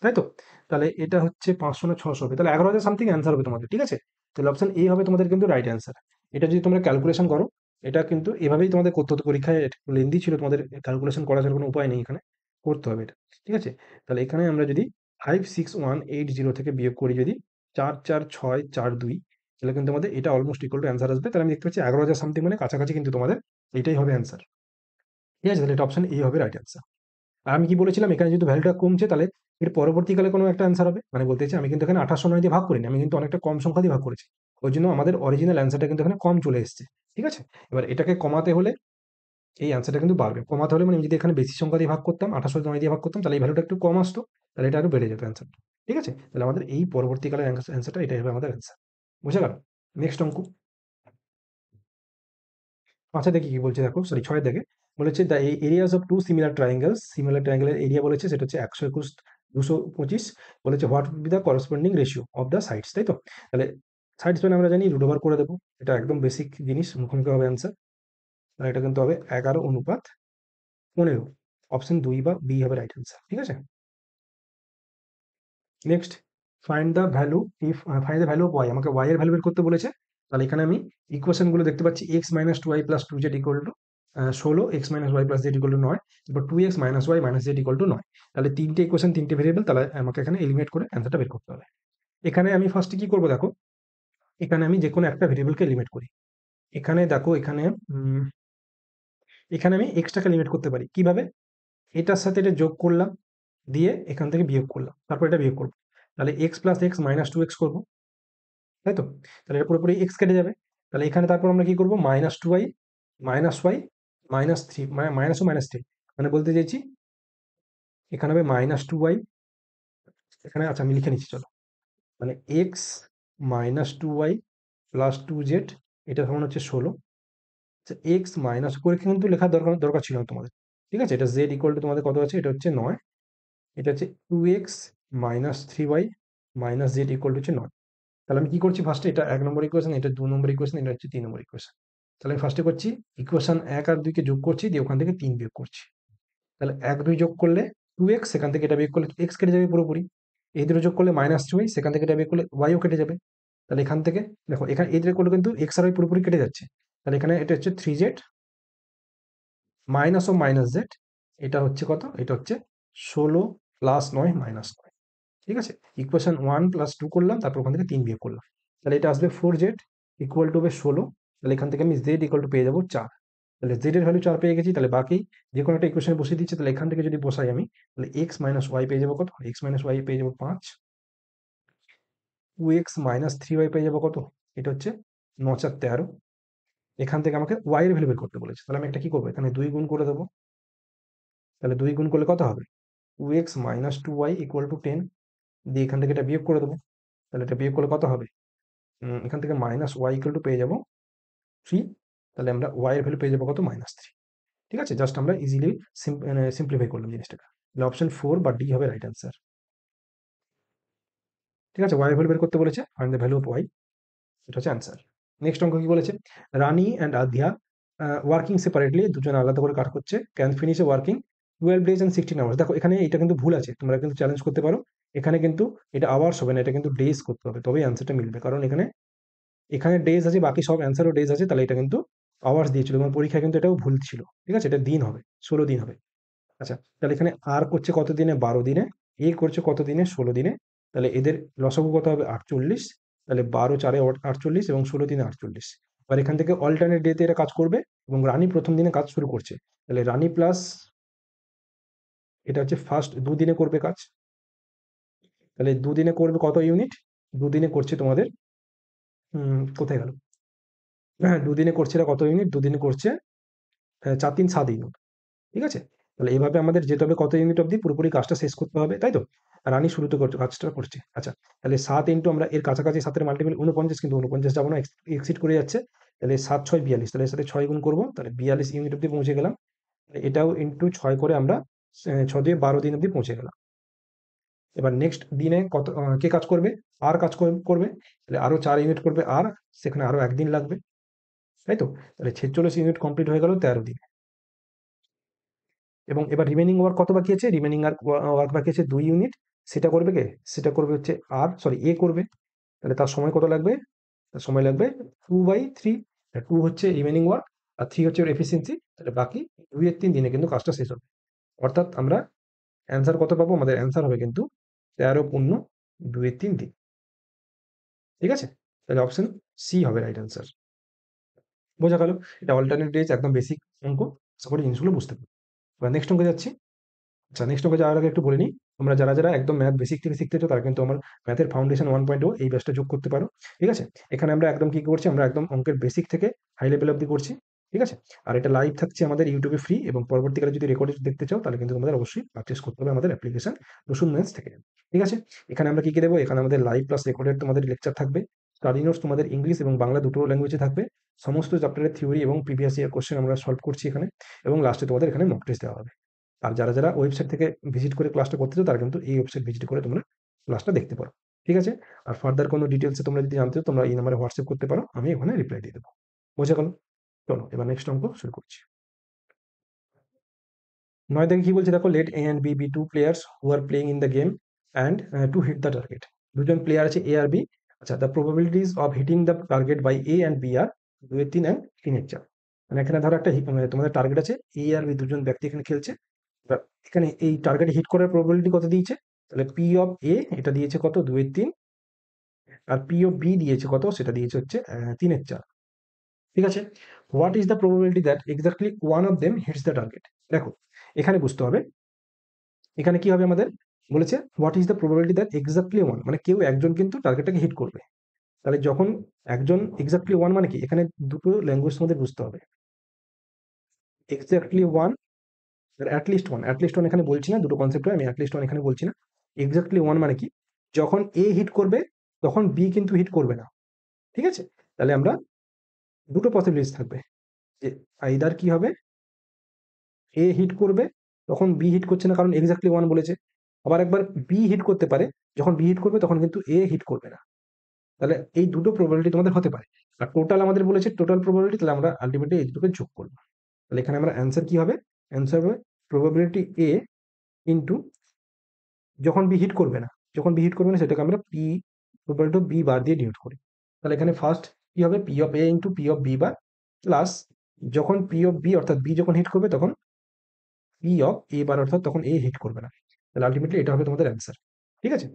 তাই তো? তাহলে এটা হচ্ছে 500 না 600 হবে, তাহলে 11,000 সামথিং অ্যান্সার হবে তোমাদের, ঠিক আছে? তাহলে অপশন এ হবে তোমাদের কিন্তু রাইট অ্যান্সার। এটা যদি তোমরা ক্যালকুলেশন করো, এটা কিন্তু এভাবেই তোমাদের করতে হতো পরীক্ষায়, একটু লেন্দি ছিল, তোমাদের ক্যালকুলেশন করার ছাড়া কোনো উপায় নেই, এখানে করতে হবে এটা, ঠিক আছে? তাহলে এখানে আমরা যদি 56180 থেকে বিয়োগ করি, যদি 4 4 6 4 2, তাহলে কিন্তু আমাদের এটা অলমোস্ট ইকুয়াল টু অ্যান্সার আসবে। তাহলে আমি দেখতে পাচ্ছি 11,000 সামথিং মানে কাছাকাছি কিন্তু তোমাদের এটাই হবে অ্যান্সার, ঠিক আছে? তাহলে এটা অপশন এ হবে রাইট অ্যান্সার। আর আমি কি বলেছিলাম, এখানে যেহেতু ভ্যালুটা কমছে, তাহলে এর পরবর্তীকালে কোনো একটা অ্যান্সার হবে, মানে বলতে চাইছি আমি কিন্তু এখানে 2809 দিয়ে ভাগ করিনি, আমি কিন্তু অনেকটা কম সংখ্যা দিয়ে ভাগ করেছি, ওই জন্য আমাদের অরিজিনাল অ্যান্সারটা কিন্তু এখানে কম চলে এসেছে, ঠিক আছে? এবার এটাকে কমাতে হলে এই অ্যান্সারটা কিন্তু বাড়বে, কমাতে হলে মানে আমি যদি এখানে বেশি সংখ্যা দিয়ে ভাগ করতাম, 2809 দিয়ে ভাগ করতাম, তাহলে এই ভ্যালুটা একটু কম আসতো, তাহলে এটা আরো বেড়ে যেত অ্যান্সার। ঠিক আছে, তাহলে আমাদের এই পরবর্তীকালের অ্যান্সারটা এটাই হবে আমাদের অ্যান্সার। বুঝে গেল? নেক্সট অঙ্ক ৫ দেখি কি বলছে, দেখো সরি ৬ দেখে বলেছে the areas of two similar ট্রায়াঙ্গেলের এরিয়া বলেছে সেটা হচ্ছে ১২১ ২২৫, বলেছে what would be the corresponding ratio of the sides, তাই তো? তাহলে সাইডস মানে আমরা জানি রুট ওভার করে দেবো, এটা একদম বেসিক জিনিস, মুখোমুখি হবে অ্যান্সার। আর এটা কিন্তু হবে ১১:১৫, অপশন ২ বা বি হবে রাইট অ্যান্সার। ঠিক আছে, next find the value of y, আমাকে ওয়াই এর ভ্যালু বের করতে বলেছে। তাহলে এখানে আমি ইকুয়েশন গুলো দেখতে পাচ্ছি, x minus two y plus two z equal to ১৬, x minus y plus z equal to ৯, এবার two x minus y minus z equal to ৯। তাহলে তিনটে ইকুয়েশন, তিনটে ভেরিয়েবল, তাহলে আমাকে এখানে এলিমিনেট করে অ্যান্সারটা বের করতে হবে। এখানে আমি ফার্স্টে কি করবো দেখো, এখানে আমি যে কোনো একটা ভেরিয়েবলকে এলিমিনেট করি। এখানে দেখো, এখানে আমি এক্সটাকে লিমিট করতে পারি কিভাবে, এটার সাথে এটা যোগ করলাম, দিয়ে এখান থেকে বিয়োগ করলাম, তারপর এটা বিয়োগ করবো। তাহলে x plus x minus two x করবো, তাই তো? তাহলে এটা পুরোপুরি এক্স কেটে যাবে। তাহলে এখানে তারপর আমরা কি করবো, minus two y minus y minus three, মানে মাইনাস ও মাইনাস থ্রি, মানে বলতে চাইছি এখানে হবে মাইনাস টু ওয়াই, এখানে আচ্ছা আমি লিখে নিচ্ছি চলো, মানে x minus two y plus two z, এটা সমান হচ্ছে ১৬। এক্স মাইনাস করে কিন্তু লেখার দরকার দরকার ছিল না তোমাদের। ঠিক আছে, এটা জেড ইকুয়াল টু তোমাদের কত আছে, এটা হচ্ছে ৯, এটা হচ্ছে two x minus three y minus z equal to হচ্ছে ৯। তাহলে আমি কি করছি, ফার্স্টে এটা ১ নম্বর ইকুয়েশন, এটা ২ নম্বর ইকুয়েশন, এটা হচ্ছে ৩ নম্বর ইকুয়েশন। তাহলে আমি ফার্স্টে করছি ইকুয়েশন ১ আর ২ কে যোগ করছি, দিয়ে ওখান থেকে ৩ বিয়োগ করছি। তাহলে ১ ২ যোগ করলে টু এক্স, সেখান থেকে এটা বিয়োগ করলে এক্স কেটে যাবে পুরোপুরি। এই দুটো যোগ করলে মাইনাস থ্রি ওয়াই, সেখান থেকে এটা বিয়োগ করলে ওয়াইও কেটে যাবে। তাহলে এখান থেকে দেখো, এখানে এই দুটো করলে কিন্তু এক্স আর ওয়াই পুরোপুরি কেটে যাচ্ছে। তাহলে এখানে এটা হচ্ছে থ্রি জেড মাইনাস ও মাইনাস জেড, এটা হচ্ছে কত, এটা হচ্ছে ১৬ প্লাস ৯ মাইনাস ৯। ঠিক আছে, ইকুয়েশন 1 প্লাস 2 করলাম, তারপর ওখান থেকে 3 বিয়োগ করলাম। তাহলে এটা আসবে 4z ইকুয়াল টু হবে 16। তাহলে এখান থেকে আমি z ইকুয়াল টু পেয়ে যাবো 4। তাহলে z এর ভ্যালু 4 পেয়ে গেছি, তাহলে বাকি যে কোনো একটা ইকুয়েশনে বসিয়ে দিচ্ছি। তাহলে এখান থেকে যদি বসাই আমি, তাহলে x মাইনাস ওয়াই পেয়ে যাবো কত, x মাইনাস ওয়াই পেয়ে যাবো 5, 2x মাইনাস থ্রি ওয়াই পেয়ে যাবো কত, এটা হচ্ছে 9 4 13। এখান থেকে আমাকে y এর ভ্যালু বের করতে বলেছে, তাহলে আমি একটা কি করবো, এখানে 2 গুণ করে দেবো। তাহলে 2 গুণ করলে কত হবে, 2x minus two y equal to 10, দিয়ে এখান থেকে এটা বিয়োগ করে দেবো। তাহলে এটা বিয়োগ করলে কত হবে, এখান থেকে মাইনাস ওয়াই ইকুয়াল টু পেয়ে যাবো 3। তাহলে আমরা ওয়াই এর ভ্যালু পেয়ে যাবো কত, মাইনাস 3। ঠিক আছে, জাস্ট আমরা ইজিলি সিম্পলিফাই করলাম জিনিসটাকে। তাহলে অপশন 4 বা ডি হবে রাইট অ্যান্সার। ঠিক আছে, ওয়াই এর ভ্যালু বের করতে বলেছে, find the value of y, এটা হচ্ছে অ্যান্সার। নেক্সট অঙ্ক কি বলেছে, Rani and Adhiya working separately, দুজন আলাদা করে কাজ করছে, can finish a working 12 days and 16 hours. দেখো এখানে এটা কিন্তু ভুল আছে, তোমরা কিন্তু চ্যালেঞ্জ করতে পারো। এখানে কিন্তু এটা আওয়ার্স হবে না, এটা কিন্তু ডেজ করতে হবে, তবেই অ্যান্সারটা মিলবে। কারণ এখানে এখানে ডেজ আছে, বাকি সব অ্যান্সারও ডেজ আছে, তাহলে এটা কিন্তু আওয়ার্স দিয়েছিল এবং পরীক্ষায় কিন্তু এটাও ভুল ছিল। ঠিক আছে, এটা দিন হবে, 16 দিন হবে। আচ্ছা, তাহলে এখানে আর করছে কত দিনে, 12 দিনে, এ করছে কত দিনে, 16 দিনে। তাহলে এদের লসাগু কত হবে, 48। তাহলে 12 4 48 এবং 16 দিনে 48। এবার এখান থেকে অল্টারনেট ডেতে এরা কাজ করবে, এবং রানী প্রথম দিনে কাজ শুরু করছে। তাহলে রানী প্লাস, এটা হচ্ছে ফার্স্ট দুদিনে করবে কাজ। তাহলে দুদিনে করবে কত ইউনিট, দুদিনে করছে তোমাদের, কোথায় গেল, হ্যাঁ দুদিনে করছে এটা কত ইউনিট, দুদিনে করছে 4 3 7 ইউনিট। ঠিক আছে, তাহলে এভাবে আমাদের যেতে হবে কত ইউনিট অবধি, পুরোপুরি কাজটা শেষ করতে হবে, তাই তো? রানী শুরুতে কাজটা করছে। আচ্ছা, তাহলে 7 ইন্টু আমরা এর কাছাকাছি, 7 এর মাল্টিপল 49, কিন্তু 49 যাবো না, এক্সিট করে যাচ্ছে। তাহলে 7 6 42, তাহলে এর সাথে 6 গুণ করবো, তাহলে 42 ইউনিট অবধি পৌঁছে গেলাম। এটাও ইন্টু 6 করে আমরা 6 দিয়ে 12 দিন অবধি পৌঁছে গেলাম। এবার নেক্সট দিনে কত কে কাজ করবে, আর কাজ করবে। তাহলে আরো 4 ইউনিট করবে, আর সেখানে আরো একদিন লাগবে, তাই তো? তাহলে 46 ইউনিট কমপ্লিট হয়ে গেল 13 দিন। এবং এবার রিমেনিং ওয়ার্ক কত বাকি আছে, রিমেনিং আর ওয়ার্ক বাকি আছে 2 ইউনিট। সেটা করবে কে, সেটা করবে হচ্ছে আর সরি এ করবে। তাহলে তার সময় কত লাগবে, তার সময় লাগবে 2/3। 2 হচ্ছে রিমেনিং ওয়ার্ক, আর 3 হচ্ছে ওর এফিসিয়েন্সি। তাহলে বাকি 2 এর 3 দিনে কিন্তু কাজটা শেষ হবে। অর্থাৎ আমরা অ্যান্সার কত পাবো, আমাদের অ্যান্সার হবে কিন্তু 13 পূর্ণ 2 এর 3 দিন। ঠিক আছে, তাহলে অপশন সি হবে রাইট অ্যান্সার। বোঝা গেল, এটা অল্টারনেট ডেজ, একদম বেসিক অঙ্ক। আশা করি জিনিসগুলো বুঝতে পারবে। এবার নেক্সট অঙ্কে যাচ্ছি। আচ্ছা, নেক্সট অঙ্কে যাওয়ার আগে একটু বলে নিই, তোমরা যারা যারা একদম ম্যাথ বেসিক থেকে শিখতে চাও, তারা কিন্তু আমার ম্যাথের ফাউন্ডেশন 1.0 এই ব্যাচটা যোগ করতে পারো। ঠিক আছে, এখানে আমরা একদম কি করছি, আমরা একদম অঙ্কের বেসিক থেকে হাই লেভেল অব্দি করছি। ঠিক আছে? আর এটা লাইভ থাকছে আমাদের ইউটিউবে ফ্রি, এবং পরবর্তীকালে যদি রেকর্ডেড দেখতে চাও তাহলে কিন্তু তোমাদের অবশ্যই পারচেস করতে হবে আমাদের অ্যাপ্লিকেশন রসুন মেন্স থেকে। ঠিক আছে? এখানে আমরা কি কি দেবো? এখানে আমাদের লাইভ প্লাস রেকর্ডেড তোমাদের লেকচার থাকবে। স্টাডি নোটস তোমাদের ইংলিশ এবং বাংলা দুটো ল্যাঙ্গুয়েজে থাকবে। সমস্ত চ্যাপ্টারের থিওরি এবং প্রিভিয়াস ইয়ার কোশ্চেন আমরা সলভ করছি এখানে, এবং লাস্টে তোমাদের এখানে মক টেস্ট দেওয়া হবে। আর যারা যারা ওয়েবসাইট থেকে ভিজিট করে ক্লাসটা করতে চাও তারা কিন্তু এই ওয়েবসাইট ভিজিট করে তোমরা ক্লাসটা দেখতে পারো। ঠিক আছে? আর ফার্দার কোনো ডিটেলসে তোমরা যদি জানতে চাও তোমরা এই নাম্বারে হোয়াটসঅ্যাপ করতে পারো, আমি ওখানে রিপ্লাই দিয়ে দেবো। বোঝা গেল? চলো এবার নেক্সট অঙ্ক শুরু করছি। 9 থেকে কি বলছে দেখো, let A and B B two players who are playing in the game and to hit the target. দুজন প্লেয়ার আছে এ আর বি। আচ্ছা, the probabilities of hitting the target by A and B are 2 3 and 3 4। মানে এখানে ধরো একটা মানে তোমাদের টার্গেট আছে, এ আর বি দুজন ব্যক্তি এখানে খেলছে। এবার এখানে এই টার্গেটে হিট করার প্রবাবিলিটি কত দিয়েছে? তাহলে পি অফ এ এটা দিয়েছে কত? 2 3, আর পি অফ বি দিয়েছে কত? সেটা দিয়েছে হচ্ছে 3 4। ঠিক আছে? What is the probability that exactly one of them hits the target? দেখো এখানে বুঝতে হবে, এখানে কি হবে আমাদের? বলেছে what is the probability that exactly one, মানে কেউ একজন কিন্তু টার্গেটটাকে হিট করবে। তাহলে যখন একজন এক্স্যাক্টলি ওয়ান মানে কি? এখানে দুটো ল্যাঙ্গুয়েজ তোমাদের বুঝতে হবে। এক্স্যাক্টলি ওয়ান আর অ্যাটলিস্ট ওয়ান। অ্যাটলিস্ট ওয়ান এখানে বলছি না, দুটো কনসেপ্ট হয়, আমি অ্যাটলিস্ট ওয়ান এখানে বলছি না। এক্স্যাক্টলি ওয়ান মানে কি? যখন এ হিট করবে তখন বি কিন্তু হিট করবে না। ঠিক আছে? তাহলে আমরা দুটো পসিবিলিটিস থাকবে, যে আইদার কি হবে, এ হিট করবে তখন বি হিট করছে না কারণ এক্স্যাক্টলি ওয়ান বলেছে। আবার একবার বি হিট করতে পারে, যখন বি হিট করবে তখন কিন্তু এ হিট করবে না। তাহলে এই দুটো প্রবাবিলিটি তোমাদের হতে পারে। আর টোটাল আমাদের বলেছে টোটাল প্রবাবিলিটি, তাহলে আমরা আলটিমেটলি এই দুটোকে যোগ করবো। তাহলে এখানে আমরা অ্যান্সার কি হবে? অ্যান্সার হবে প্রবাবিলিটি এ ইন্টু যখন বি হিট করবে না, যখন বি হিট করবে না সেটাকে আমরা পি প্রবাবিলিটি বি বার দিয়ে ডিনোট করি। তাহলে এখানে ফার্স্ট কি হবে? P of A into P of B bar, plus যখন পি অফ বি অর্থাৎ বি যখন হিট করবে তখন পি অফ এ বার অর্থাৎ তখন এ হিট করবে না। তাহলে আলটিমেটলি এটা হবে তোমাদের অ্যান্সার। ঠিক আছে?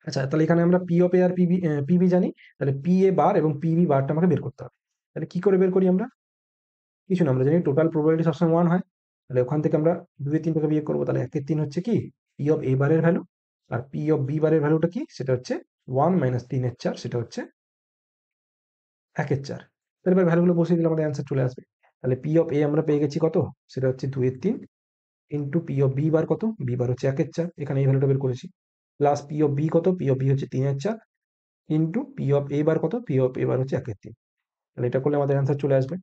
আচ্ছা, তাহলে এখানে আমরা পি অফ এ আর পিবি জানি, তাহলে পি এ বার এবং পিবি বারটা আমাকে বের করতে হবে। তাহলে কি করে বের করি আমরা? কিছু না, আমরা জানি টোটাল প্রবাবিলিটি সবসময় ওয়ান হয়। তাহলে ওখান থেকে আমরা 2 3 টাকে বিয়োগ করবো, তাহলে 1 3 হচ্ছে কি পি অফ এ বারের ভ্যালু, আর পি অফ বি বারের ভ্যালুটা কি? সেটা হচ্ছে 1 মাইনাস 3 4, সেটা হচ্ছে 1 4। তাহলে এবার ভ্যালুগুলো বসিয়ে দিলে আমাদের অ্যান্সার চলে আসবে। তাহলে পি অফ এ আমরা পেয়ে গেছি কত? সেটা হচ্ছে 2 3 into P of B bar কত? বি বার হচ্ছে 1 4, এখানে এই ভ্যালুটা বের করেছি। প্লাস পি অফ বি কত? পি অফ বি হচ্ছে 3 4 ইন্টু পি অফ এ বার কত? পি অফ এ বার হচ্ছে 1 3। তাহলে এটা করলে আমাদের অ্যান্সার চলে আসবে।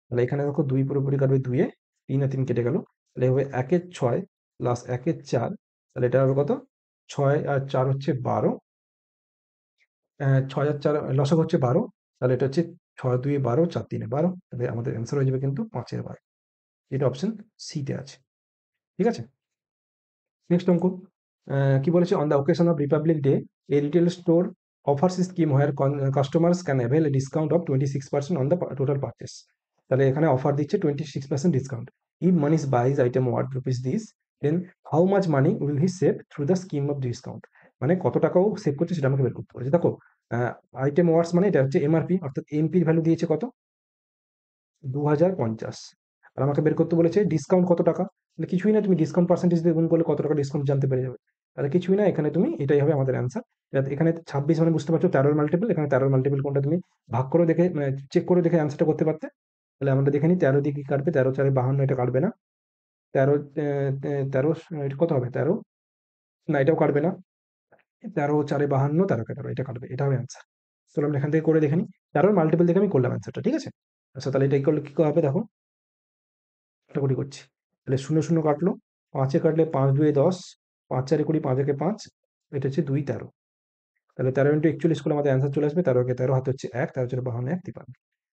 তাহলে এখানে দেখো 2 পুরোপুরি কাটবে 2 এ, 3 এ 3 কেটে গেল। তাহলে হবে 1 6 প্লাস 1 4। তাহলে এটা হবে কত? 6 আর 4 হচ্ছে 12। 6 আর 4 লসাগু হচ্ছে 12। তাহলে এটা হচ্ছে 6 2 12, 4 3 12। তাহলে আমাদের অ্যান্সার হয়ে যাবে কিন্তু 5 এর 12। এটা অপশন সি তে আছে। ঠিক আছে? নেক্সট অঙ্ক। কি বলেছে? On the occasion of Republic Day a retail store offers scheme where customers can avail a discount of 26% on the total purchase. তাহলে এখানে অফার দিচ্ছে 26% discount. If Manish buys item worth rupees this, then how much money will he save through the scheme of discount? মানে কত টাকাও save করছে সেটা আমাকে বের করতে বলেছে। দেখো আইটেম ওয়ার্ডস মানে এটা হচ্ছে এমআরপি, অর্থাৎ এমপির ভ্যালু দিয়েছে কত? 2050। আর আমাকে বের করতে বলেছে ডিসকাউন্ট কত টাকা। তাহলে কিছুই না, তুমি ডিসকাউন্ট পার্সেন্টেজ দিয়ে গুণ করলে কত টাকা ডিসকাউন্ট জানতে পেরে যাবে। তাহলে কিছুই না, এখানে তুমি এটাই হবে আমাদের অ্যান্সার। এখানে 26 মানে বুঝতে পারছো 13 মাল্টিপল, এখানে 13 মাল্টিপল কোনটা তুমি ভাগ করে দেখে মানে চেক করে দেখে অ্যান্সারটা করতে পারতে। তাহলে আমরা দেখে নিই 13 দিয়ে কি কাটবে? 13 4 52, এটা কাটবে না। 13 13 এটা কত হবে? 13 না, এটাও কাটবে না। 13 4 52, 13 13 এটা কাটবে, এটা হবে অ্যান্সার। চলো আমরা এখান থেকে করে দেখে নিই। 13 মাল্টিপল দেখে আমি করলাম অ্যান্সারটা। ঠিক আছে? আচ্ছা, তাহলে এটা করলে কি হবে দেখো, কাটাকুটি করছি। তাহলে 0 0 কাটলো, 5 এ কাটলে 5 2 10, 5 4 20, 5 একে 5, এটা হচ্ছে 2 13। তাহলে 13 ইন্টু 41 করলে আমাদের অ্যান্সার চলে আসবে। 13 কে 13 হাতে হচ্ছে 1, 13 4 52, 1 53।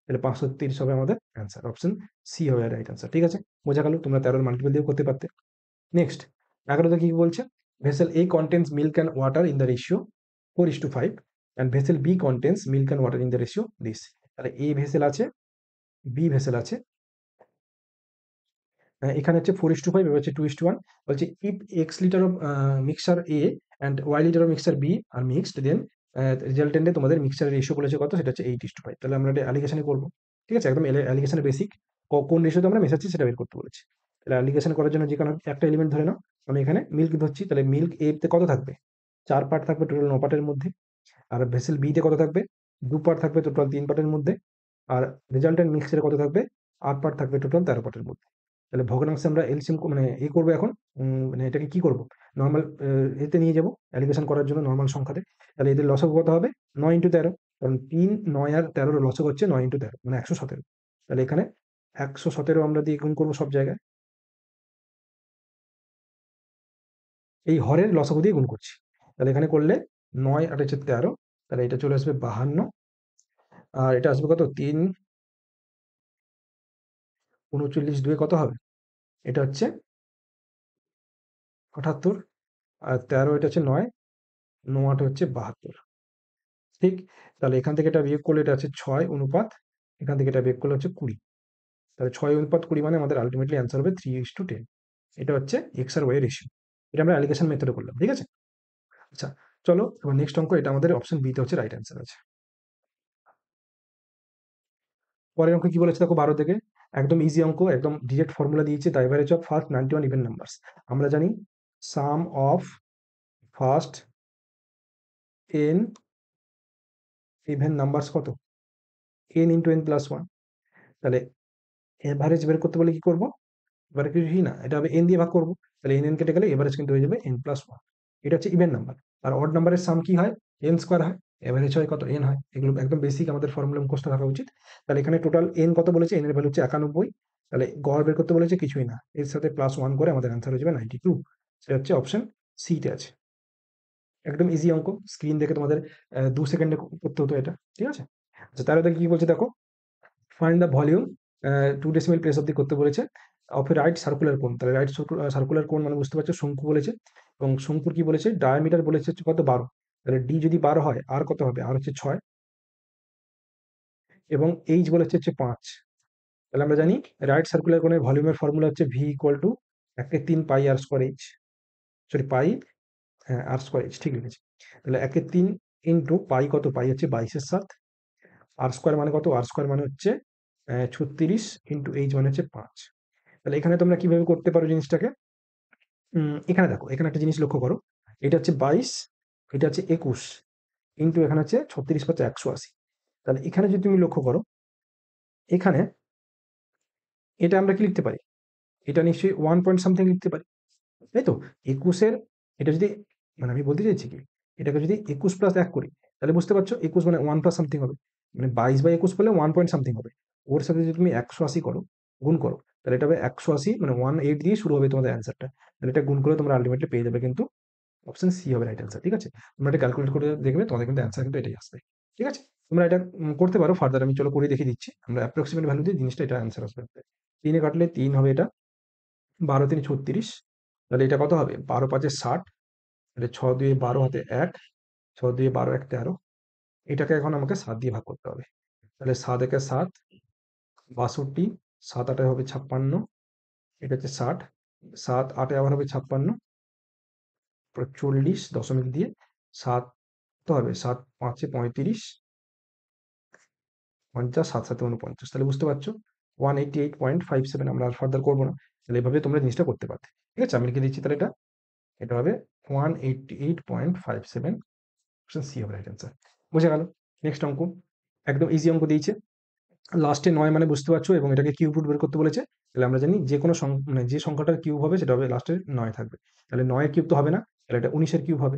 তাহলে 530 হবে আমাদের অ্যান্সার। অপশন সি হবে রাইট অ্যান্সার। ঠিক আছে? বোঝা গেল, তোমরা 13 এর মাল্টিপল দিয়ে করতে পারতে। নেক্সট 11তে কি বলছে? Vessel A contains milk and water in the ratio 4:5 and vessel B contains milk and water in the ratio this. তাহলে এ ভেসেল আছে, বি ভেসেল আছে, এখানে হচ্ছে 4:5, এবার হচ্ছে 2:1। বলছে if X litre of mixture A and Y litre of mixture B are mixed, then রেজাল্টেন্টে তোমাদের মিক্সচারের রেশিও বলেছে কত? সেটা হচ্ছে 8:5। তাহলে আমরা এটা অ্যালিগেশনে করবো। ঠিক আছে? একদম অ্যালিগেশনের বেসিক, কোন রেশিওতে আমরা মেশাচ্ছি সেটা বের করতে বলেছি। তাহলে অ্যালিগেশন করার জন্য যে কোনো একটা এলিমেন্ট ধরে নাও। আমি এখানে মিল্ক ধরছি, তাহলে মিল্ক এ তে কত থাকবে? 4 পার্ট থাকবে টোটাল 9 পার্টের মধ্যে। আর ভেসেল বি তে কত থাকবে? 2 পার্ট থাকবে টোটাল 3 পার্টের মধ্যে। আর রেজাল্টেন্ট মিক্সচারে কত থাকবে? 8 পার্ট থাকবে টোটাল 13 পার্টের মধ্যে। তাহলে ভগ্নাংশে আমরা এলসিএম মানে করবো এখন, মানে এটাকে কি করব, নর্মাল এতে নিয়ে যাব অ্যালিগেশন করার জন্য নর্মাল সংখ্যাতে। তাহলে এদের লসাগু কত হবে, 9 × 13, কারণ 3, 9 আর 13 লসাগু হচ্ছে 9 × 13 মানে 117। তাহলে এখানে 117 আমরা দিয়ে গুণ করবো সব জায়গায়, এই হরের লসাগু দিয়ে গুণ করছি। তাহলে এখানে করলে 9 আর হচ্ছে 13, তাহলে এটা চলে আসবে 52, আর এটা আসবে কত, 3, 39 2 কত হবে, এটা হচ্ছে 78, আর 13 এটা হচ্ছে 9, 9 8 হচ্ছে 72। ঠিক, তাহলে এখান থেকে এটা বিয়োগ করলে এটা আছে 6 অনুপাত, এখান থেকে এটা বিয়োগ করলে হচ্ছে 20। তাহলে 6 অনুপাত 20 মানে আমাদের আলটিমেটলি অ্যান্সার হবে 3:10। এটা হচ্ছে এক্স আর ওয়াই রেশিও। এটা আমরা অ্যালিগেশন মেথডে করলাম, ঠিক আছে। আচ্ছা, চলো এবার নেক্সট অঙ্ক, এটা আমাদের অপশন বি তে হচ্ছে রাইট অ্যান্সার আছে। পরের অঙ্ক কি বলেছে দেখো, 12 থেকে, একদম ইজি অঙ্ক, একদম ডিরেক্ট ফর্মুলা দিয়েছে, the average of first 91 even numbers. আমরা জানি sum of first N even numbers কত, n into n plus one. তাহলে এভারেজ বের করতে বলে কি করবো, এবারে কিছুই না, এটা হবে n দিয়ে ভাগ করবো, তাহলে n n কেটে গেলে এভারেজ কিন্তু হয়ে যাবে n প্লাস ওয়ান। এটা হচ্ছে ইভেন নাম্বার। আর অড নাম্বারের সাম কি হয়, n স্কোয়ার হয়, এভারেজ হয় কত, n হয়। এগুলো একদম বেসিক আমাদের ফর্মুলা মুখস্থ থাকা উচিত। তাহলে এখানে টোটাল n কত বলেছে, n এর ভ্যালু হচ্ছে 91, তাহলে গড় বের করতে বলেছে কিছুই না, এর সাথে প্লাস ওয়ান করে আমাদের অ্যান্সার হয়ে যাবে 92। সেটা হচ্ছে অপশন সি তে আছে। একদম ইজি অঙ্ক, স্ক্রিন দেখে তোমাদের 2 সেকেন্ডে করতে হতো এটা, ঠিক আছে। আচ্ছা, তাহলে দেখি কি বলছে দেখো, find the volume 2 decimal place অব্দি করতে বলেছে অফ এ রাইট সার্কুলার কোন। তাহলে রাইট সার্কুলার কোন মানে বুঝতে পারছো শঙ্কু বলেছে, এবং শঙ্কুর কি বলেছে, ডায়ামিটার বলেছে হচ্ছে কত, 12। তাহলে ডি যদি 12 হয়, আর কত হবে, আর হচ্ছে 6, এবং এইচ বলেছে হচ্ছে 5। তাহলে আমরা জানি রাইট সার্কুলার কোণের ভলিউমের ফর্মুলা হচ্ছে V equal to 1/3 pi r square h, sorry pi, হ্যাঁ আর স্কোয়ার এইচ, ঠিক লিখেছি। তাহলে 1/3 ইন্টু পাই, কত পাই হচ্ছে 22-এর 7, আর স্কোয়ার মানে কত, আর স্কোয়ার মানে হচ্ছে 36, ইন্টু এইচ মানে হচ্ছে 5। তাহলে এখানে তোমরা কিভাবে করতে পারো জিনিসটাকে, এখানে দেখো, এখানে একটা জিনিস লক্ষ্য করো, এটা হচ্ছে 22, এটা হচ্ছে 21, ইন্টু এখানে হচ্ছে 36/180। তাহলে এখানে যদি তুমি লক্ষ্য করো, এখানে এটা আমরা কি লিখতে পারি, এটা নিশ্চয়ই 1 পয়েন্ট সামথিং লিখতে পারি, তাই তো। 21-এর, এটা যদি, মানে আমি বলতে চাইছি কি, এটাকে যদি 21+1 করি, তাহলে বুঝতে পারছো 21 মানে 1 প্লাস সামথিং হবে, মানে 22/21 করলে 1 পয়েন্ট সামথিং হবে। ওর সাথে যদি তুমি 180 করো, গুণ করো, তাহলে এটা হবে 180, মানে 18 দিয়ে শুরু হবে তোমাদের অ্যান্সারটা। তাহলে এটা গুণ করে তোমরা আলটিমেটলি পেয়ে যাবে কিন্তু অপশন সি হবে রাইট অ্যান্সার, ঠিক আছে। তোমরা এটা ক্যালকুলেট করে দেখবে, তোমাদের কিন্তু অ্যান্সার কিন্তু এটাই আসবে, ঠিক আছে। তোমরা এটা করতে পারো ফার্দার, আমি চলো করে দেখিয়ে দিচ্ছি, আমরা অ্যাপ্রক্সিমেট ভ্যালু দিয়ে জিনিসটা, এটা অ্যান্সার আসবে। 3-এ কাটলে 3 হবে, এটা 12 3 36, তাহলে এটা কত হবে, 12 5 60, তাহলে 6 2 12 হাতে 1, 6 2 12 1 13, এটাকে এখন আমাকে 7 দিয়ে ভাগ করতে হবে। তাহলে 7 একে 7, 62, 7 8 হবে 56, এটা হচ্ছে 60, 7 8 আবার হবে 56, 40 দশমিক দিয়ে 7 তো হবে, 7 5 35, 50, 7 7 49। তাহলে বুঝতে পারছো 188.57, আমরা আর ফার্দার করবো না। তাহলে এভাবে তোমরা জিনিসটা করতে পারতে, ঠিক আছে। আমি লিখে দিচ্ছি, তাহলে এটা এটা হবে 188.57, অপশন সি হবে রাইট অ্যান্সার। বুঝে গেল। নেক্সট অঙ্ক, একদম ইজি অঙ্ক দিয়েছে, লাস্টে 9 মানে বুঝতে পারছো, এবং এটাকে কিউব রুট বের করতে বলেছে। তাহলে আমরা জানি যে কোনো মানে যে সংখ্যাটার কিউব হবে সেটা হবে লাস্টে 9 থাকবে। তাহলে 9 এর কিউব তো হবে না, তাহলে এটা 19 এর কিউব হবে,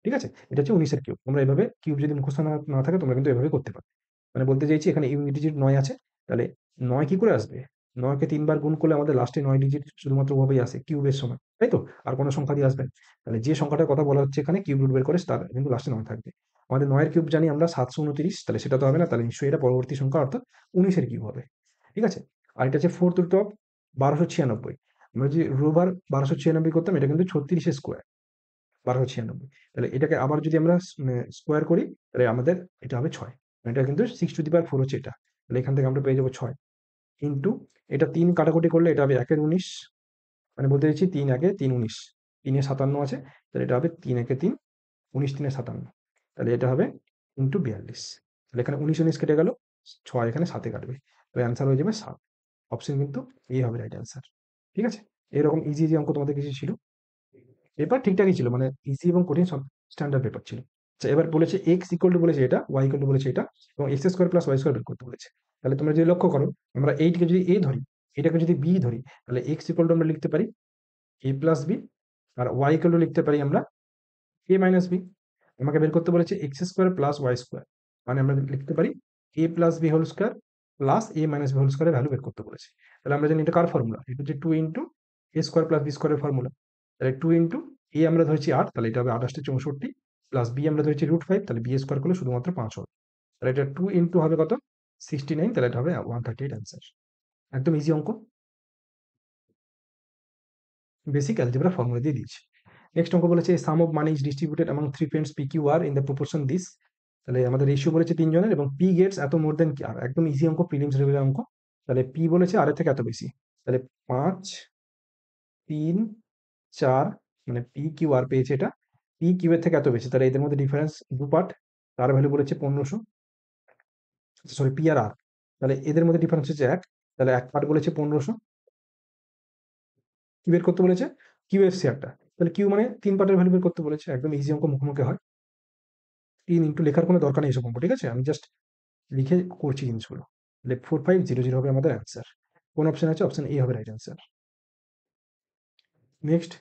ঠিক আছে। এটা হচ্ছে 19 এর কিউব। তোমরা এভাবে কিউব যদি মুখস্থ না থাকে, তোমরা কিন্তু এভাবে করতে পারো। মানে বলতে চাইছি এখানে ইউনিট ডিজিট 9 আছে, তাহলে 9 কি করে আসবে, 9 কে 3 বার গুণ করলে আমাদের লাস্টে 9 ডিজিট শুধুমাত্র ওভাবেই আসে কিউবের সময়, তাই তো, আর কোনো সংখ্যা দিয়ে আসবে না। তাহলে যে সংখ্যাটার কথা বলা হচ্ছে এখানে কিউব রুট বের করে, তার কিন্তু লাস্টে 9 থাকবে। আমাদের 9 এর কিউব জানি আমরা 729, তাহলে সেটা তো হবে না, তাহলে নিশ্চয়ই এটা পরবর্তী সংখ্যা, অর্থাৎ 19 এর কিউব হবে, ঠিক আছে। আর এটা হচ্ছে ফোর্থ রুট অফ 1296। আমরা যদি রোবার 1296 করতাম, এটা কিন্তু 36 স্কোয়ার 1296। তাহলে এটাকে আবার যদি আমরা স্কোয়ার করি, তাহলে আমাদের এটা হবে 6, এটা কিন্তু 6⁴ হচ্ছে এটা। তাহলে এখান থেকে আমরা পেয়ে যাবো 6, ইন্টু এটা 3 কাটাকুটি করলে এটা হবে 1 19, মানে বলতে চাইছি 3 1 3 19, 3 57 আছে, তাহলে এটা হবে 3 1 3, 19 3 57, তাহলে এটা হবে ইন্টু 42। তাহলে এখানে 19 19 কেটে গেল, 6 এখানে 7 কাটবে, তাহলে অ্যান্সার হয়ে যাবে 7। অপশন কিন্তু এ হবে রাইট অ্যান্সার, ঠিক আছে। এরকম ইজি ইজি অঙ্ক তোমাদের কিছু ছিল, পেপার ঠিকঠাকই ছিল, মানে ইজি এবং কঠিন সব স্ট্যান্ডার্ড পেপার ছিল। আচ্ছা, এবার বলেছে এক্স ইকুয়াল টু বলেছে এটা, ওয়াই ইকুয়াল টু বলেছে এটা, এবং x square plus Y square বের করতে বলেছে। তাহলে তোমরা যদি লক্ষ্য করো, আমরা এইটিকে যদি এ ধরি, এটাকে যদি বি ধরি, তাহলে এক্স ইকুয়াল টু আমরা লিখতে পারি এ প্লাস বি, আর ওয়াই ইকুয়াল টু লিখতে পারি আমরা এ মাইনাস বি। আমাকে বের করতে বলেছে X square plus Y square, মানে আমরা লিখতে পারি A plus B whole square plus A minus B whole স্কোয়ারের ভ্যালু বের করতে বলেছে। তাহলে আমরা জানি এটা কার ফর্মুলা, এটা হচ্ছে টু ইন্টু এ স্কোয়ার প্লাস বি স্কোয়ারের ফর্মুলা। তাহলে টু ইন্টু এ আমরা ধরেছি 8, তাহলে এটা হবে 28 64, প্লাস বি আমরা ধরেছি √5, তাহলে বি স্কোয়ার করলে শুধুমাত্র 5 হবে। তাহলে এটা টু ইন্টু হবে কত, 69, তাহলে এটা হবে 138 অ্যান্সার। একদম ইজি অঙ্ক, বেসিক অ্যালজেব্রা ফর্মুলা দিয়ে দিয়েছি। নেক্সট অঙ্ক বলেছে sum of money is distributed among three friends P Q R in the proportion this. তাহলে আমাদের রেশিও বলেছে 3 জনের, এবং পি গেটস এত মোর দেন কি আর, একদম ইজি অঙ্ক, প্রিলিমস লেভেলের অঙ্ক। তাহলে পি বলেছে আর এর থেকে এত বেশি, তাহলে 5 3 4, মানে পি কিউ আর পেয়েছে এটা, পি কিউ এর থেকে এত বেশি, তাহলে এদের মধ্যে ডিফারেন্স দু পার্ট, তার ভ্যালু বলেছে 1500, সরি পি আর আর, তাহলে এদের মধ্যে ডিফারেন্স হচ্ছে 1, তাহলে এক পার্ট বলেছে 1500। কি বের করতে বলেছে, কিউ এর শেয়ারটা, তাহলে কিউ মানে 3 পার্টের ভ্যালু বের করতে বলেছে, একদম ইজি অঙ্ক, মুখোমুখি হয়। 3 ইন্টু লেখার কোনো দরকার নেই এসব অঙ্ক, ঠিক আছে, আমি জাস্ট লিখে করছি জিনিসগুলো। তাহলে 4500 হবে আমাদের অ্যান্সার। কোন অপশন আছে, অপশন এ হবে রাইট অ্যান্সার। নেক্সট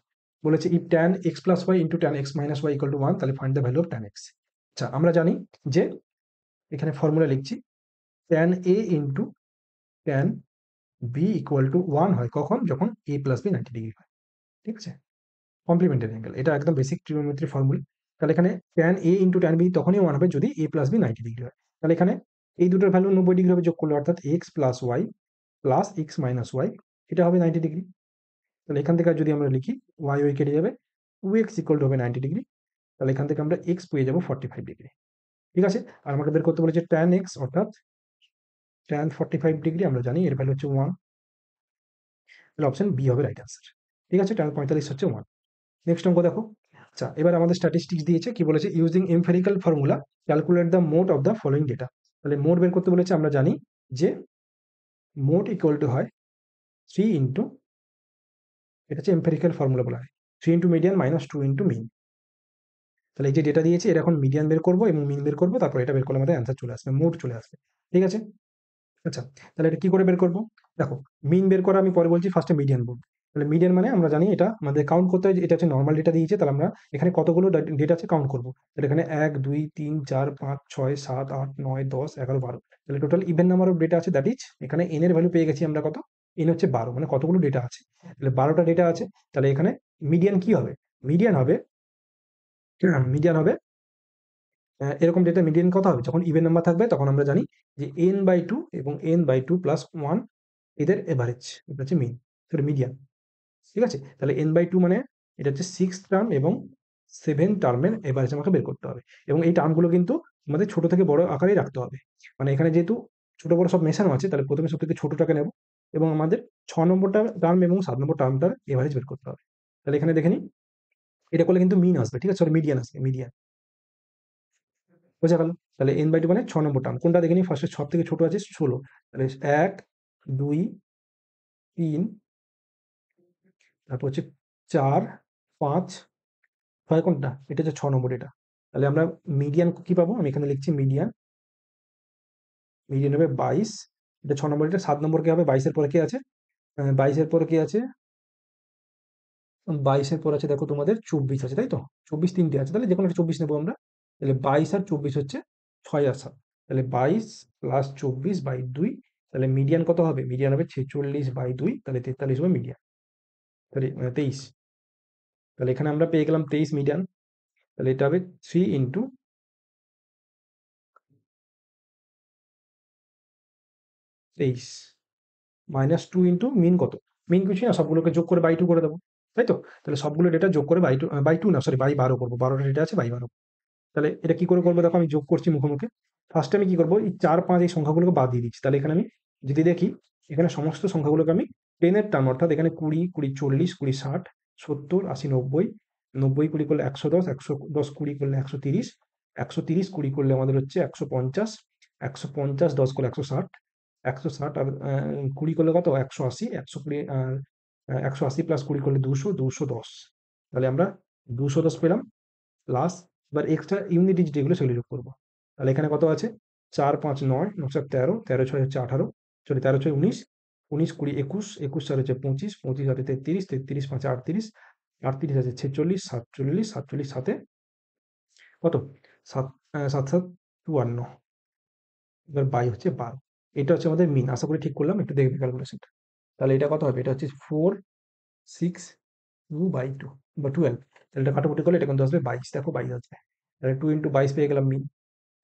বলেছে if tan x plus y into tan x minus y equal to 1, তাহলে find the value of tan x. আচ্ছা, আমরা জানি যে এখানে ফর্মুলা লিখছি, tan A into tan B equal to 1 হয় কখন, যখন এ প্লাস বি 90 ডিগ্রি হয়, ঠিক আছে, কমপ্লিমেন্টারি অ্যাঙ্গেল, এটা একদম বেসিক ট্রিগোনোমেট্রি ফর্মুলা। তাহলে এখানে tan A into tan B তখনই 1 হবে যদি এ প্লাস বি 90 ডিগ্রি হয়। তাহলে এখানে এই দুটোর ভ্যালু 90 ডিগ্রি হবে যোগ করলে, অর্থাৎ x plus y plus x minus y, এটা হবে 90 ডিগ্রি। তাহলে এখান থেকে যদি আমরা লিখি ওয়াই ওয়াই কেটে যাবে, 2x ইকুয়াল টু হবে 90 ডিগ্রি, তাহলে এখান থেকে আমরা এক্স পেয়ে যাবো 45 ডিগ্রি, ঠিক আছে। আর আমাকে বের করতে বলেছে ট্যান এক্স, অর্থাৎ ট্যান 45 ডিগ্রি, আমরা জানি এর ভ্যালু হচ্ছে 1, তাহলে অপশন বি হবে রাইট অ্যান্সার, ঠিক আছে, ট্যান 45 হচ্ছে 1। নেক্সট অঙ্ক দেখো। আচ্ছা, এবার আমাদের স্ট্যাটিস্টিক্স দিয়েছে, কি বলেছে, using empirical formula calculate the mode of the following data. তাহলে মোড বের করতে বলেছে, আমরা জানি যে মোড ইকুয়াল টু হয় 3 ইন্টু, এটা হচ্ছে এমপেরিক্যাল ফর্মুলা বলা হয়, 3 into median minus 2 into mean. তাহলে এই যে ডেটা দিয়েছে এর এখন মিডিয়ান বের করবো এবং মিন বের করবো, তারপর এটা বের করলে আমাদের অ্যান্সার চলে আসবে, মোড চলে আসবে, ঠিক আছে। আচ্ছা, তাহলে এটা কি করে বের করবো, দেখো মিন বের করা আমি পরে বলছি, ফার্স্টে মিডিয়ান বলবো। তাহলে মিডিয়ান মানে আমরা জানি এটা আমাদের কাউন্ট করতে হয়, এটা হচ্ছে নর্মাল ডেটা দিয়েছে, তাহলে আমরা এখানে কতগুলো ডেটা আছে কাউন্ট করবো। তাহলে এখানে 1 2 3 4 5 6 7 8 9 10 11 12, তাহলে total even number of data আছে, দ্যাট ইজ এখানে এন এর ভ্যালু পেয়ে গেছি আমরা কত, এন হচ্ছে 12, মানে কতগুলো ডেটা আছে, তাহলে 12টা ডেটা আছে। তাহলে এখানে মিডিয়ান কি হবে, মিডিয়ান হবে, মিডিয়ান হবে এরকম ডেটা মিডিয়ান কত হবে, যখন ইভেন নাম্বার থাকবে তখন আমরা জানি যে n/2 এবং n/2 প্লাস 1 এদের এভারেজ, এটা হচ্ছে মিন, সরি মিডিয়ান, ঠিক আছে। তাহলে n/2 মানে এটা হচ্ছে 6 টার্ম এবং 7 টার্মের এভারেজ আমাকে বের করতে হবে, এবং এই টার্মগুলো কিন্তু আমাদের ছোট থেকে বড় আকারেই রাখতে হবে। মানে এখানে যেহেতু ছোট বড় সব মেশানো আছে, তাহলে প্রথমে সব থেকে ছোটটাকে নেব, এবং আমাদের 6 নম্বরটা টার্ম এবং 7 নম্বর টার্মটার এভারেজ বের করতে হবে। তাহলে এখানে দেখে নিই, এটা করলে কিন্তু মিন আসবে, ঠিক আছে, সরি মিডিয়ান আসবে, মিডিয়ান, বোঝা গেল। তাহলে n/2 মানে 6 নম্বর টার্ম, কোনটা দেখে নিই, ফার্স্টে সব থেকে ছোট আছে 16, তাহলে 1 2 3, তারপর হচ্ছে 4 5 6, কোনটা, এটা হচ্ছে 6 নম্বর এটা। তাহলে আমরা মিডিয়ান কি পাবো, আমি এখানে লিখছি মিডিয়ান, মিডিয়ান হবে 22, এটা 6 নম্বর, এটা 7 নম্বর কি হবে, 22-এর পরে কি আছে, 22-এর পরে কি আছে, 22-এর পর আছে দেখো তোমাদের 24 আছে, তাই তো, 24 তিনটে আছে, তাহলে যে কোনো একটা 24 নেবো আমরা। তাহলে 22 আর 24 হচ্ছে 6 আর 7, তাহলে 22 প্লাস 24/2, তাহলে মিডিয়ান কত হবে, মিডিয়ান হবে 46/2, তাহলে 43 হবে মিডিয়ান, সরি 23, তাহলে এখানে আমরা পেয়ে গেলাম 23 মিডিয়ান। তাহলে এটা হবে 3 ইন্টু তেইশ মাইনাস 2 ইন্টু মিন কত, মিন কিছুই না, সবগুলোকে যোগ করে বাই 2 করে দেবো, তাই তো। তাহলে সবগুলো ডেটা যোগ করে বাই টু না, সরি বাই 12 করবো, 12টা ডেটা আছে, বাই 12। তাহলে এটা কি করে করবো, দেখো আমি যোগ করছি মুখোমুখি। ফার্স্টে আমি কি করবো, এই 4 5 এই সংখ্যাগুলোকে বাদ দিয়ে দিচ্ছি। তাহলে এখানে আমি যদি দেখি, এখানে সমস্ত সংখ্যাগুলোকে আমি 10-এর টার্ম, অর্থাৎ এখানে 20 20 40 20 60 70 80 90, 90 20 করলে 110, 110 20 করলে 130, 130 20 করলে আমাদের হচ্ছে 150, 150 10 করলে 160, 160 আর 20 করলে কত, 180, 120 আর 180 প্লাস 20 করলে 200, 210, তাহলে আমরা 210 পেলাম, প্লাস এবার এক্সট্রা ইউনিট ডিজিট যেগুলো সেগুলো যোগ করবো। তাহলে এখানে কত আছে, 4 5 9 9 7 13, 13 6 হচ্ছে 18, সরি 13 6 19, 19 20 21, 21 4 হচ্ছে 25, 25 8 33, 33 5 38, 38 আছে 46, 47, 47 সাথে কত, 7 7 7 52, এবার বাই হচ্ছে 12। এটা হচ্ছে আমাদের মিন। আশা করি ঠিক করলাম, একটু দেখবে ক্যালকুলেশনটা। তাহলে এটা কত হবে, এটা হচ্ছে 4 6 2/2 বা 12। তাহলে এটা কাটাকুটি করলে এটা কিন্তু আসবে 22, দেখো 22 আসবে। তাহলে 2 × 22 পেয়ে গেলাম মিন।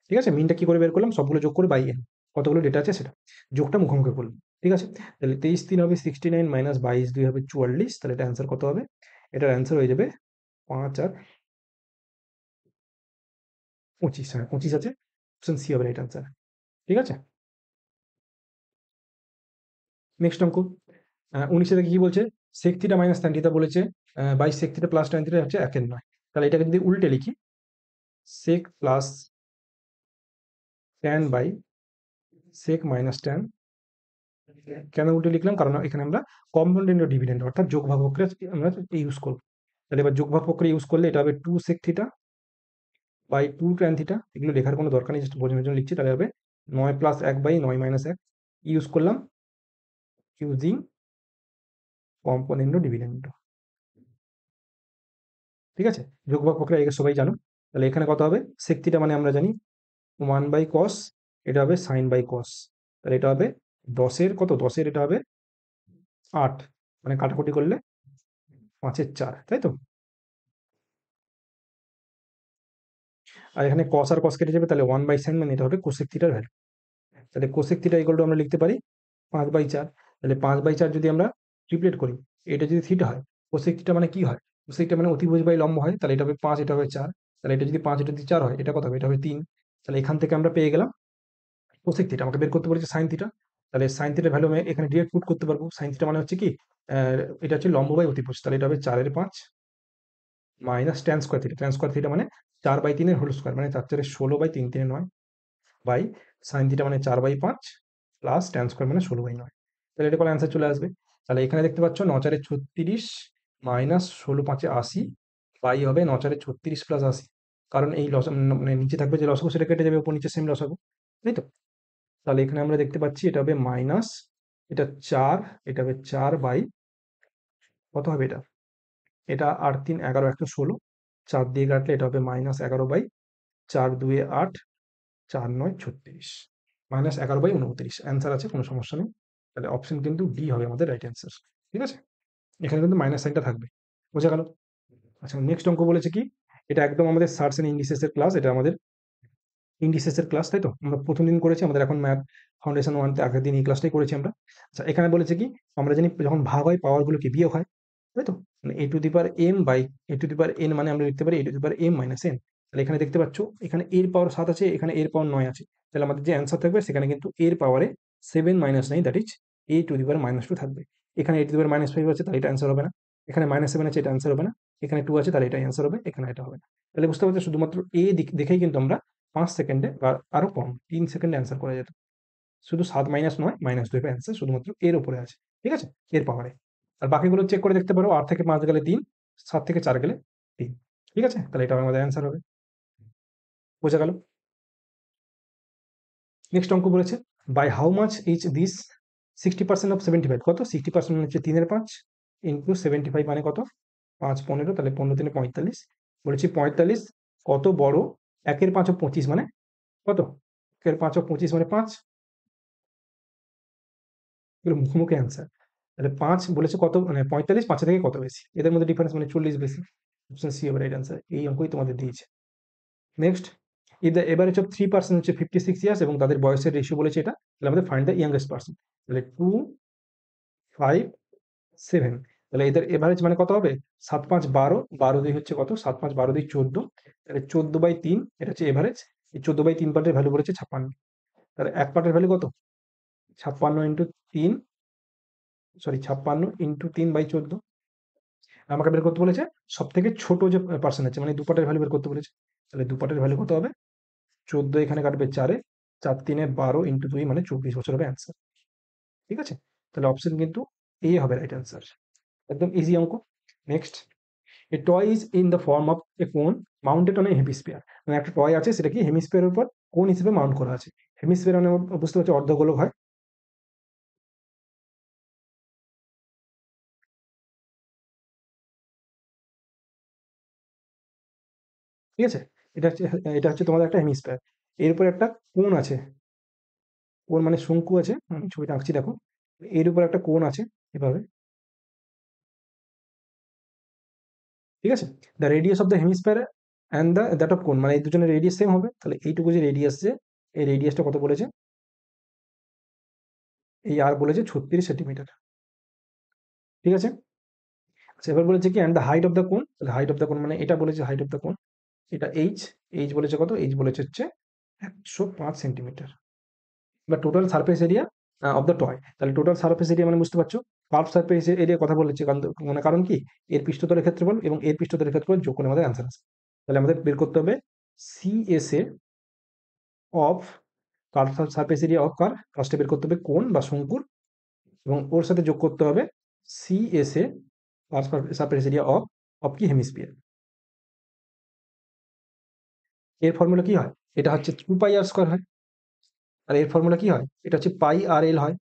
ঠিক আছে, মিনটা কি করে বের করলাম, সবগুলো যোগ করে বাই এন, কতগুলো ডেটা আছে সেটা যোগটা মুখোমুখি করলাম। ঠিক আছে, তাহলে 23 3 হবে 69 মাইনাস 22 2 হবে 44, তাহলে এটা অ্যান্সার কত হবে, এটার অ্যান্সার হয়ে যাবে 5 আর 25, হ্যাঁ 25 আছে, অপশন সি হবে রাইট অ্যান্সার। ঠিক আছে, নেক্সট অঙ্ক। 19 থেকে কি বলছে, sec theta minus tan theta বলেছে, 22 sec theta plus tan theta হচ্ছে 1 নয়। তাহলে এটাকে যদি উল্টে লিখি, sec প্লাস tan by sec minus tan, কেন উল্টে লিখলাম, কারণ এখানে আমরা কম্পাউন্ড ডিভিডেন্ড অর্থাৎ যোগ ভাগ প্রক্রিয়া আমরা ইউজ করব। তাহলে এবার যোগ ভাগ প্রক্রিয়া ইউজ করলে এটা হবে 2 sec theta by 2 tan theta, এগুলো লেখার কোনো দরকার নেই, জাস্ট বোঝানোর জন্য লিখছি। তাহলে হবে 9 প্লাস 1 বাই 9 মাইনাস 1 ইউজ করলাম ইউজিং কম্পোনেন্ট ডিভিডেন্ড। ঠিক আছে, যোগ ভাগ প্রক্রিয়া এগুলো সবাই জানো। তাহলে এখানে কত হবে, sec থিটা মানে আমরা জানি 1 বাই cos, এটা হবে sin বাই cos। তাহলে এটা হবে 10 এর কত, 10 এর এটা হবে 8, মানে কাটাকুটি করলে 5 এর 4, তাই তো। আর এখানে cos আর cos কেটে যাবে, তাহলে 1 বাই sin, মানে এটা হবে cosec থিটার ভ্যালু। তাহলে cosec থিটা ইকুয়াল টু আমরা লিখতে পারি 5/4। তাহলে 5/4 যদি আমরা ট্রিপলেট করি, এটা যদি থিটা হয়, cosec থিটা মানে কি হয়, cosec থিটা মানে অতিভুজ বাই লম্ব হয়, তাহলে এটা হবে 5, এটা হবে 4। তাহলে এটা যদি 5, এটা যদি 4 হয়, এটা কত হবে, এটা হবে 3। তাহলে এখান থেকে আমরা পেয়ে গেলাম cosec থিটা। আমাকে বের করতে বলেছে sin থিটা, তাহলে sin থিটার ভ্যালু আমি এখানে ডিরেক্ট পুট করতে পারবো। sin থিটা মানে হচ্ছে কি, এটা হচ্ছে লম্ব বাই অতিভুজ, তাহলে এটা হবে 4 এর 5 minus tan square theta, tan square theta মানে 4/3 এর হোল স্কয়ার, মানে 4 4 16 বাই 3 3 9 বাই sin থিটা মানে 4/5 প্লাস tan স্কয়ার মানে 16/9। তাহলে এটা করে অ্যান্সার চলে আসবে। তাহলে এখানে দেখতে পাচ্ছ 9 4 36 মাইনাস 16 5 80 বাই হবে 9 4 36 প্লাস 80, কারণ এই মানে নিচে থাকবে যে লসাগু সেটা কেটে যাবে, উপর নিচে সেম লসাগু, তাই তো। তাহলে এখানে আমরা দেখতে পাচ্ছি এটা হবে মাইনাস, এটা 4, এটা হবে 4 বাই কত হবে এটা, এটা 8 3 11 1 16, 4 দিয়ে কাটলে এটা হবে minus 11 by 4 2 8, 4 9 36, minus 11 by 29 answer আছে, কোনো সমস্যা নেই। তাহলে অপশন কিন্তু ডি হবে আমাদের রাইট অ্যান্সার। ঠিক আছে, এখানে কিন্তু মাইনাস সাইনটা থাকবে, বোঝা গেল। আচ্ছা, নেক্সট অঙ্ক বলেছে কি, এটা একদম আমাদের সার্চ এন্ড ইন্ডিসেস এর ক্লাস, এটা আমাদের ইন্ডিসেস এর ক্লাস, তাই তো। আমরা প্রথম দিন করেছি, আমাদের এখন ম্যাথ ফাউন্ডেশন 1 তে আগের দিন এই ক্লাসটাই করেছি আমরা। আচ্ছা, এখানে বলেছে কি, আমরা জানি যখন ভাগ হয় পাওয়ার গুলো কি বিয়োগ হয়, তাই তো। মানে a to the power m by a to the power n, মানে আমরা লিখতে পারি a to the power m minus n। তাহলে এখানে দেখতে পাচ্ছ, এখানে এর পাওয়ার 7 আছে, এখানে এর পাওয়ার 9 আছে। তাহলে আমাদের যে অ্যান্সার থাকবে সেখানে কিন্তু এর পাওয়ারে 7 minus 9, that is a to the power -2 থাকবে। এখানে a টু দি পাওয়ার -5 আছে, তাহলে এটা অ্যান্সার হবে না। এখানে -7 আছে, এটা অ্যান্সার হবে না। এখানে 2 আছে, তাহলে এটা অ্যান্সার হবে, এখানে এটা হবে না। তাহলে বুঝতে পারছো, শুধুমাত্র a দেখেই কিন্তু আমরা 5 সেকেন্ডে বা আরো কম 3 সেকেন্ডে অ্যান্সার করা যেত। শুধু 7 মাইনাস 9 -2 এর অ্যান্সার শুধুমাত্র এর উপরে আছে। ঠিক আছে, এর পাওয়ারে। আর বাকিগুলো চেক করে দেখতে পারো, 8 থেকে 5 গেলে 3, 7 থেকে 4 গেলে 3। ঠিক আছে, তাহলে এটা আমাদের অ্যান্সার হবে, বোঝা গেল। নেক্সট অঙ্ক বলেছে, by how much each this 60% of 75, কত 60% মানে হচ্ছে 3 এর 5 ইন্টু 75 মানে কত 5 15, তাহলে 15 3 45। বলেছি 45 কত বড়, 1 এর 5 ও 25 মানে কত, 1 এর 5 ও 25 মানে 5, এগুলো মুখোমুখি অ্যান্সার। তাহলে 5 বলেছে কত, মানে 45 5 থেকে কত বেশি, এদের মধ্যে ডিফারেন্স মানে 40 বেশি, অপশন সি হবে রাইট অ্যান্সার। এই অঙ্কই তোমাদের দিয়েছে। Next, if the average of 3% হচ্ছে 56 ইয়ার্স এবং তাদের বয়সের রেশিও বলেছে এটা, তাহলে আমাদের ফাইন্ড দ্য ইয়াংগেস্ট পার্সন। তাহলে 2 5 7, তাহলে এদের এভারেজ মানে কত হবে, 7 5 12, 12 2 হচ্ছে কত, 7 5 12 2 14, তাহলে 14/3 এটা হচ্ছে এভারেজ। এই 14/3 পার্টের ভ্যালু বলেছে 56, তাহলে এক পার্টের ভ্যালু কত, 56 ইন্টু 3, সরি 56 ইন্টু 3/14। আমাকে বের করতে বলেছে সব থেকে ছোট যে পার্সন আছে, মানে দুপাটের ভ্যালু বের করতে বলেছে। তাহলে দুপাটের ভ্যালু কত হবে, 14 এখানে কাটবে 4-এ, 4 3 12 ইন্টু 2 মানে 24 বছর হবে অ্যান্সার। ঠিক আছে, তাহলে অপশন কিন্তু এ হবে রাইট অ্যান্সার, একদম ইজি অঙ্ক। Next, a toy is in the form of a cone mounted on a hemisphere. মানে একটা টয় আছে, সেটা কি হেমিস্ফিয়ারের উপর কোন হিসেবে মাউন্ট করা আছে। হেমিস্ফিয়ার মানে বুঝতে পারছো অর্ধগোলক হয়। ঠিক আছে, এটা হচ্ছে তোমাদের একটা হেমিস্ফিয়ার। এর উপর একটা কোন আছে, কোন মানে শঙ্কু আছে, আমি ছবিটা আঁকছি দেখো। এর উপর একটা কোন আছে এভাবে। ঠিক আছে, the radius of the hemisphere and the that of কোন, মানে এই দুজনের রেডিয়াস সেম হবে। তাহলে এইটুকু যে রেডিয়াস, যে এই রেডিয়াসটা কত বলেছে, এই আর বলেছে 36 সেন্টিমিটার। ঠিক আছে, আচ্ছা এবার বলেছে কি and the height of the কোন, তাহলে হাইট অফ দ্য কোন মানে এটা বলেছে হাইট অফ দ্য কোন, এটা এইচ। এইচ বলেছে কত, এইচ বলেছে হচ্ছে 105 সেন্টিমিটার। বা total surface area of the toy, তাহলে টোটাল সারফেস এরিয়া মানে বুঝতে পারছো কার্ভ সারফেস এরিয়া কথা বলেছে, কারণ মানে কারণ কি, এর পৃষ্ঠতলের ক্ষেত্রফল এবং এর পৃষ্ঠতলের ক্ষেত্রফল যোগ করে আমাদের অ্যান্সার আসে। তাহলে আমাদের বের করতে হবে CSA of curve surface area of car, ফার্স্টে বের করতে হবে কোন বা শঙ্কুর, এবং ওর সাথে যোগ করতে হবে CSA curve surface area of of কি হেমিস্ফিয়ার। এর ফর্মুলা কি হয়, এটা হচ্ছে 2 পাই আর স্কোয়ার হয়। আর এর ফর্মুলা কি হয়, এটা হচ্ছে পাই আর এল হয়।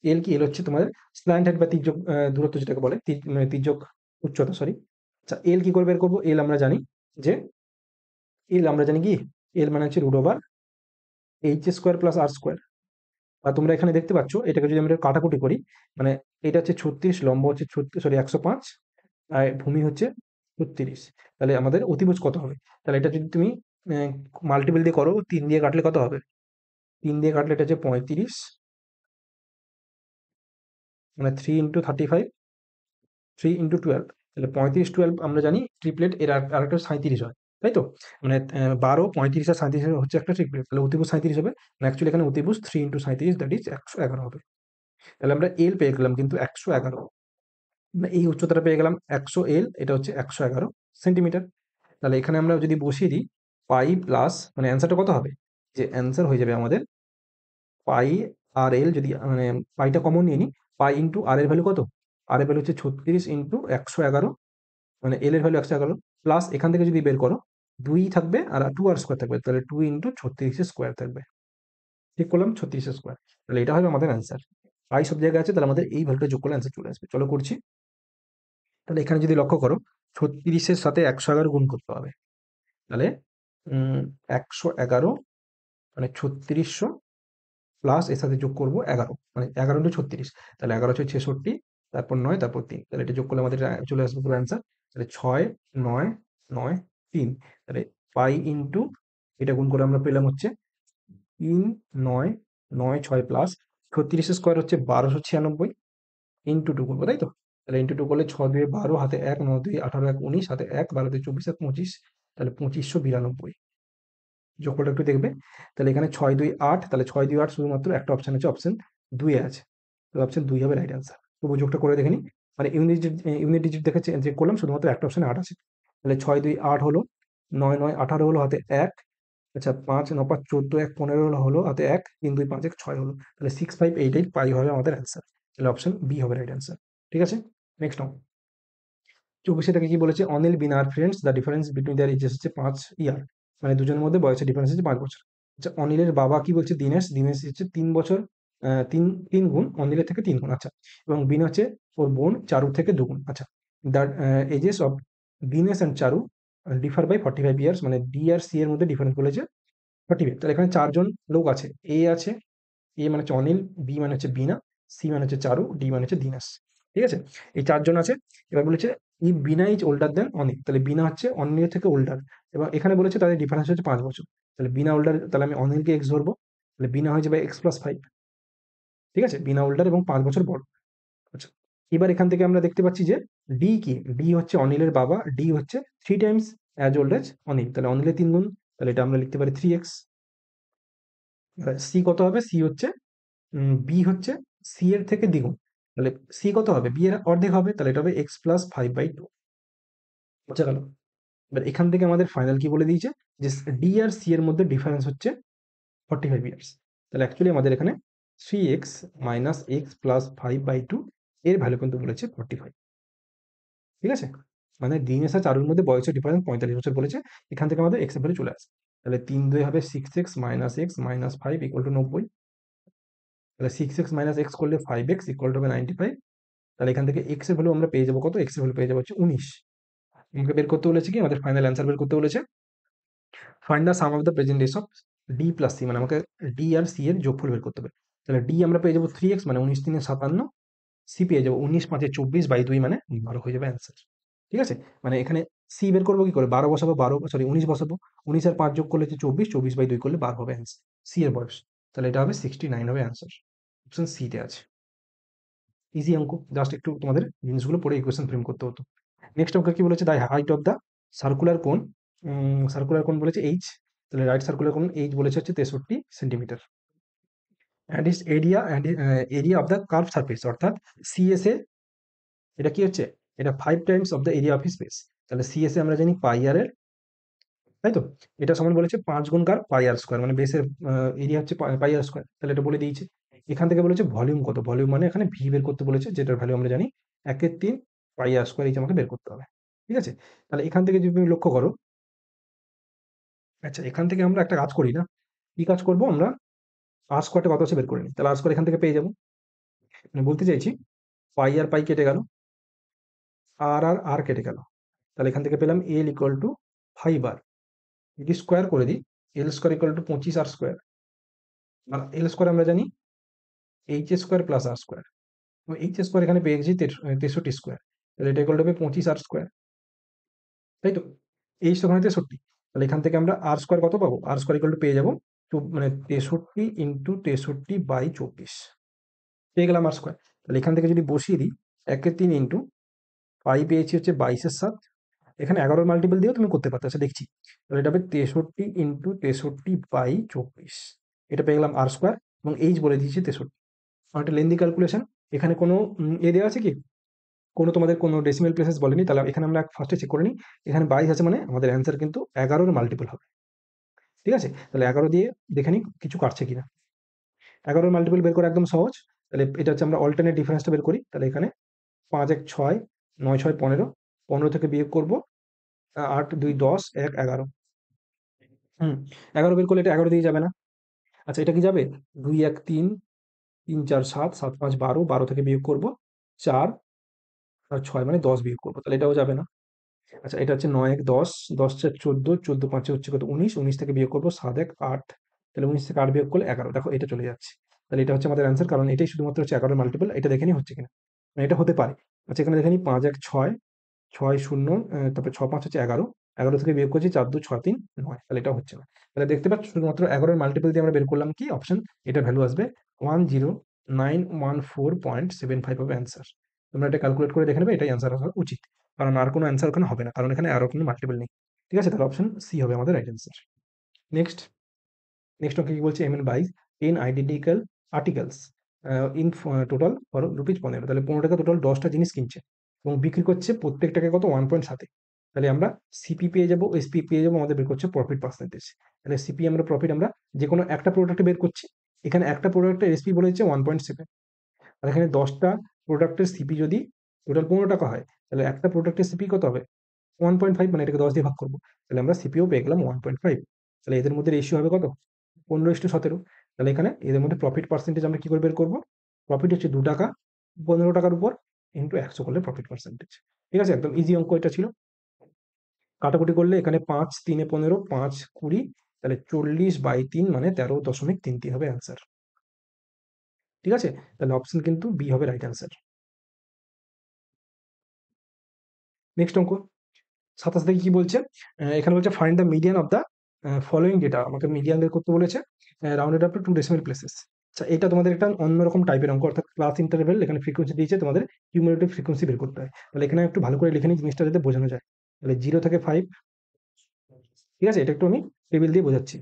এল কি, এল হচ্ছে তোমাদের স্ল্যান্ট হেড বা তির্যক দূরত্ব যেটাকে বলে, মানে তির্যক উচ্চতা, সরি। আচ্ছা এল কি করে বের করবো, এল আমরা জানি যে, এল আমরা জানি কি, এল মানে হচ্ছে root over H square plus R square. আর তোমরা এখানে দেখতে পাচ্ছ, এটাকে যদি আমরা কাটাকুটি করি, মানে এটা হচ্ছে 36, লম্ব হচ্ছে 36, সরি 105, আর ভূমি হচ্ছে 36। তাহলে আমাদের অতিভুজ কত হবে, তাহলে এটা যদি তুমি মাল্টিপল দিয়ে করো, 3 দিয়ে কাটলে কত হবে, 3 দিয়ে কাটলে এটা হচ্ছে 35, মানে 3 × 35, 3 × 12, তাহলে 35 12 আমরা জানি ট্রিপলেট, এর আরেকটা 37 হয়, তাই তো। মানে 12 35 আর 37 হচ্ছে একটা ট্রিপলেট, তাহলে অতিভুজ 37 হবে। অ্যাকচুয়ালি এখানে অতিভুজ 3 × 37, দ্যাট ইজ 111 হবে। তাহলে আমরা এল পেয়ে গেলাম কিন্তু 111, মানে এই উচ্চতাটা পেয়ে গেলাম 100 এল, এটা হচ্ছে 111 সেন্টিমিটার। তাহলে এখানে আমরা যদি বসিয়ে দিই পাই প্লাস, মানে অ্যান্সারটা কত হবে, যে অ্যান্সার হয়ে যাবে আমাদের পাই আর এল, যদি মানে পাইটা কমন নিয়ে নিই, পাই ইন্টু আর এর ভ্যালু কত, আর এর ভ্যালু হচ্ছে 36 ইন্টু 111, মানে এল এর ভ্যালু 111, প্লাস এখান থেকে যদি বের করো 2 থাকবে আর 2 আর স্কোয়ার থাকবে, তাহলে 2 × 36 স্কোয়ার থাকবে। ঠিক করলাম, 36 স্কোয়ার। তাহলে এটা হবে আমাদের অ্যান্সার। পাই সব জায়গায় আছে, তাহলে আমাদের এই ভ্যালুটা যোগ করলে অ্যান্সার চলে আসবে। চলো করছি। তাহলে এখানে যদি লক্ষ্য করো, 36-এর সাথে 111 গুণ করতে হবে। তাহলে 111, মানে 3600, প্লাস এর সাথে যোগ করবো 11, মানে 11 × 36, তাহলে 11 হচ্ছে 66, তারপর 9, তারপর 3, তাহলে এটা যোগ করলে আমাদের চলে আসবে পুরো অ্যান্সার। তাহলে 6 9 9 3, তাহলে পাই ইন্টু, এটা গুণ করে আমরা পেলাম হচ্ছে 3 9 9 6 প্লাস 36 স্কোয়ার হচ্ছে 1296, ইন্টু 2 করবো, তাই তো। তাহলে ইন্টু 2 করলে 6 2 12, হাতে 1 9 2 18 1 19, হাতে 1 12 2 24 আর 25, তাহলে 2592। যোগফলটা একটু দেখবে, তাহলে এখানে 6 2 8, তাহলে 6 2 8 শুধুমাত্র একটা অপশন আছে, অপশন 2 এ আছে, তো অপশন 2 হবে রাইট অ্যান্সার। তবু যোগটা করে দেখে নিই, মানে ইউনিট ডিজিট দেখে চেক করলাম, শুধুমাত্র একটা অপশনে 8 আছে। তাহলে 6 2 8 হলো, 9 9 18 হলো, হাতে 1, আচ্ছা 5 9 5 14, 1 15 হলো, হাতে 1, 3 2 5 1 6 হলো, তাহলে 6588 পাই হবে আমাদের অ্যান্সার। তাহলে অপশন বি হবে রাইট অ্যান্সার। ঠিক আছে, নেক্সট নাও। 24 থেকে কি বলেছে, অনিল বিন আর friends, the difference between their ages হচ্ছে 5 ইয়ার, মানে দুজনের মধ্যে বয়সের ডিফারেন্স হচ্ছে 5 বছর। আচ্ছা অনিলের বাবা কি বলছে, দিনেশ, দিনেশ হচ্ছে 3 বছর, তিন 3 গুণ অনিলের থেকে 3 গুণ, আচ্ছা। এবং বিন হচ্ছে ওর বোন চারুর থেকে 2 গুণ, আচ্ছা। The ages of Dinesh and Charu differ by 45 years, মানে ডি আর সি এর মধ্যে ডিফারেন্স বলেছে 45। তাহলে এখানে 4 জন লোক আছে, এ আছে, এ মানে হচ্ছে অনিল, বি মানে হচ্ছে বিনা, সি মানে হচ্ছে চারু, ডি মানে হচ্ছে দিনাস। ঠিক আছে, এই 4 জন আছে। এবার বলেছে ই বিনা ইজ ওল্ডার দেন অনিল, তাহলে বিনা হচ্ছে অনিলের থেকে ওল্ডার, এবং এখানে বলেছে তাদের ডিফারেন্স হচ্ছে 5 বছর। তাহলে বিনা ওল্ডার, তাহলে আমি অনিলকে এক্স ধরবো, তাহলে বিনা হয়ে যাবে x + 5। ঠিক আছে, বিনা ওল্ডার এবং 5 বছর বড়। আচ্ছা, এবার এখান থেকে আমরা দেখতে পাচ্ছি যে ডি কি, ডি হচ্ছে অনিলের বাবা, ডি হচ্ছে 3 times as old age Anil, তাহলে অনিলের 3 গুণ, তাহলে এটা আমরা লিখতে পারি 3x। সি কত হবে, সি হচ্ছে বি হচ্ছে সি এর থেকে দ্বিগুণ, তাহলে সি কত হবে, বি এর অর্ধেক হবে, তাহলে এটা হবে x + 5/2। বোঝা গেল। এবার এখান থেকে আমাদের ফাইনাল কি বলে দিয়েছে, যে ডি আর সি এর মধ্যে ডিফারেন্স হচ্ছে 45 ইয়ার্স। তাহলে অ্যাকচুয়ালি আমাদের এখানে 3x - x + 5/2 এর ভ্যালু কিন্তু বলেছে 45। ঠিক আছে, মানে দিনেশ আর চারুর মধ্যে বয়সের ডিফারেন্স 45 বছর বলেছে। এখান থেকে আমাদের এক্স এর ভ্যালু চলে আসে। তাহলে 3 2 হবে 6x - x - 5 = 90। তাহলে 6x - x করলে 5x = 95। তাহলে এখান থেকে এক্স এর ভ্যালু আমরা পেয়ে যাবো কত? এক্স এর ভ্যালু পেয়ে যাবো হচ্ছে 19। আমাকে বের করতে বলেছে কি, আমাদের ফাইনাল অ্যান্সার বের করতে বলেছে। Find the sum of the present days of D plus C, মানে আমাকে ডি আর সি এর যোগফল বের করতে হবে। তাহলে ডি আমরা পেয়ে যাবো 3x, মানে 19 3 57। সি পেয়ে যাবো 19 5 24 বাই 2, মানে 12 হয়ে যাবে অ্যান্সার। ঠিক আছে, মানে এখানে সি বের করবো কি করে? 12 বসাবো, 12 সরি 19 বসাবো। 19 আর 5 যোগ করলে হচ্ছে 24, 24 বাই 2 করলে 12 হবে অ্যান্সার। সি এর বয়স, তাহলে এটা হবে 69 হবে অ্যান্সার। অপশন সি তে আছে। ইজি অঙ্ক, জাস্ট একটু তোমাদের জিনিসগুলো পড়ে ইকুয়েশন ফ্রেম করতে হতো। নেক্সট অঙ্ক কি বলেছে? The height of the circular কোন, সার্কুলার কোন বলেছে এইচ। তাহলে রাইট সার্কুলার কোন এইচ বলেছে হচ্ছে 63 centimetre. And is area of the curve surface, অর্থাৎ সিএসএ এটা কি হচ্ছে? এটা 5 Times of the area of speech. তাহলে সিএসএ আমরা জানি পাই আর এর, তাই তো? এটা সমান বলেছে 5 গুণ কার পাই আর স্কোয়ার, মানে বেসের এরিয়া হচ্ছে পাই আর স্কোয়ার। তাহলে এটা বলে দিয়েছে। এখান থেকে বলেছে ভলিউম কত, ভলিউম মানে এখানে ভি বের করতে বলেছে, যেটার ভ্যালু আমরা জানি 1/3 পাই আর স্কোয়ার, এই যে আমাকে বের করতে হবে। ঠিক আছে, তাহলে এখান থেকে যদি তুমি লক্ষ্য করো, আচ্ছা এখান থেকে আমরা একটা কাজ করি না, কি কাজ করব আমরা? আর স্কোয়ারটা কত আছে বের করে নিই। তাহলে আর স্কোয়ার এখান থেকে পেয়ে যাবো। মানে বলতে চাইছি পাই আর পাই কেটে গেল, আর আর আর কেটে গেল। তাহলে এখান থেকে পেলাম এল ইকুয়াল টু 5 আর। যদি স্কোয়ার করে দিই, L square equal to 25 R square. আর এল স্কোয়ার আমরা জানি H square plus R square. তো এইচ স্কোয়ার এখানে পেয়ে গেছি 63 স্কোয়ার। তাহলে এটা ইকুয়াল হবে 25 আর স্কোয়ার, তাই তো? এইচ তো ওখানে 63। তাহলে এখান থেকে আমরা আর স্কোয়ার কত পাবো? আর স্কোয়ার ইকুয়াল টু পেয়ে যাবো মানে 63 × 63/24 পেয়ে গেলাম আর স্কোয়ার। তাহলে এখান থেকে যদি বসিয়ে দিই, 1/3 ইন্টু পাই পেয়েছি হচ্ছে 22-এর 7। এখানে 11 মাল্টিপল দিয়েও তুমি করতে পারতো, আচ্ছা দেখছি। তাহলে এটা হবে 63 × 63/24, এটা পেয়ে গেলাম আর স্কোয়ার। এবং এইচ বলে দিয়েছি 63। একটা লেন্দি ক্যালকুলেশন। এখানে কোনো এ দেওয়া আছে কি? কোনো তোমাদের কোনো ডেসিমেল প্লেসেস বলেনি। তাহলে এখানে আমরা ফার্স্টে চেক করে নিই। এখানে 22 আছে, মানে আমাদের অ্যান্সার কিন্তু 11-এর মাল্টিপল হবে। ঠিক আছে, তাহলে 11 দিয়ে দেখে নিই কিছু কাটছে কিনা। 11-এর মাল্টিপল বের করা একদম সহজ। তাহলে এটা হচ্ছে আমরা অল্টারনেট ডিফারেন্সটা বের করি। তাহলে এখানে 5 1 6, 9 6 15, 15 থেকে বিয়োগ করবো 8 2 10, 1 11। 11 বের করলে এটা 11 দিয়ে যাবে না। আচ্ছা এটা কি যাবে? 2 1 3, 3 4 7, 7 5 12, 12 থেকে বিয়োগ করবো 4 আর 6, মানে 10 বিয়োগ করবো, তাহলে এটাও যাবে না। আচ্ছা এটা হচ্ছে 9 1 10, 10 4 14, 14 5 হচ্ছে কত 19, 19 থেকে বিয়োগ করবো 7 1 8। তাহলে 19 থেকে 8 বিয়োগ করলে 11, দেখো এটা চলে যাচ্ছে। তাহলে এটা হচ্ছে আমাদের অ্যান্সার, কারণ এটাই শুধুমাত্র হচ্ছে 11-এর মাল্টিপল। এটা দেখে নিই হচ্ছে কিনা, মানে এটা হতে পারে। আচ্ছা এখানে দেখে নিই 5 1 6, 6 0, তারপরে 6 5 হচ্ছে 11, 11 থেকে বিয়োগ করছি 4 2 6 3 9, তাহলে এটা হচ্ছে না। তাহলে দেখতে পাচ্ছ শুধুমাত্র 11-এর মাল্টিপল দিয়ে আমরা বের করলাম কি অপশন, এটা ভ্যালু আসবে 10914.75 হবে অ্যান্সার। তোমরা এটা ক্যালকুলেট করে দেখে নেবে, এটাই অ্যান্সার হওয়া উচিত। কারণ আর কোনো অ্যান্সার ওখানে হবে না, কারণ এখানে আরও কোনো মাল্টিপল নেই। ঠিক আছে, তাহলে অপশন সি হবে আমাদের রাইট অ্যান্সার। নেক্সট, নেক্সট অঙ্কে কি বলছে? MN বাইজ 10 identical articles in total for rupees 15। তাহলে 15 টাকা টোটাল 10টা জিনিস কিনছে এবং বিক্রি করছে প্রত্যেকটাকে কত 1.7। তাহলে আমরা সিপি পেয়ে যাবো, এসপি পেয়ে যাবো, আমাদের বের করছে প্রফিট পার্সেন্টেজ। তাহলে সিপি আমরা প্রফিট আমরা যে কোনো একটা প্রোডাক্টে বের করছি। এখানে একটা প্রোডাক্টের এসপি বলে দিচ্ছে 1.7। আর এখানে 10টা প্রোডাক্টের সিপি যদি টোটাল 15 টাকা হয়, তাহলে একটা প্রোডাক্টের সিপি কত হবে? 1.5, মানে এটাকে 10 দিয়ে ভাগ করবো। তাহলে আমরা সিপিও পেয়ে গেলাম 1.5। তাহলে এদের মধ্যে রেশিও হবে কত? 15:17। তাহলে এখানে এদের মধ্যে প্রফিট পার্সেন্টেজ আমরা কি করে বের করবো? প্রফিট হচ্ছে 2 টাকা 15 টাকার উপর ইন্টু 100 করলে প্রফিট পার্সেন্টেজ। ঠিক আছে, একদম ইজি অঙ্ক এটা ছিল। কাটাকুটি করলে এখানে 5 3 15, 5 20, তাহলে 40/3, মানে 13.33 হবে অ্যান্সার। ঠিক আছে, তাহলে অপশন কিন্তু বি হবে রাইট অ্যান্সার। নেক্সট অঙ্ক 27 থেকে কি বলছে? এখানে বলছে find the median of the following data. আমাকে মিডিয়ান বের করতে বলেছে, rounded up to 2 decimal places. আচ্ছা এটা তোমাদের একটা অন্যরকম টাইপের অঙ্ক, অর্থাৎ ক্লাস ইন্টারভেল, এখানে ফ্রিকোয়েন্সি দিয়েছে, তোমাদের কিউমুলেটিভ ফ্রিকোয়েন্সি বের করতে হয়। তাহলে এখানে একটু ভালো করে লিখে নিই জিনিসটা যাতে বোঝানো যায়। তাহলে 0 থেকে 5, ঠিক আছে, এটা একটু আমি টেবিল দিয়ে বোঝাচ্ছি।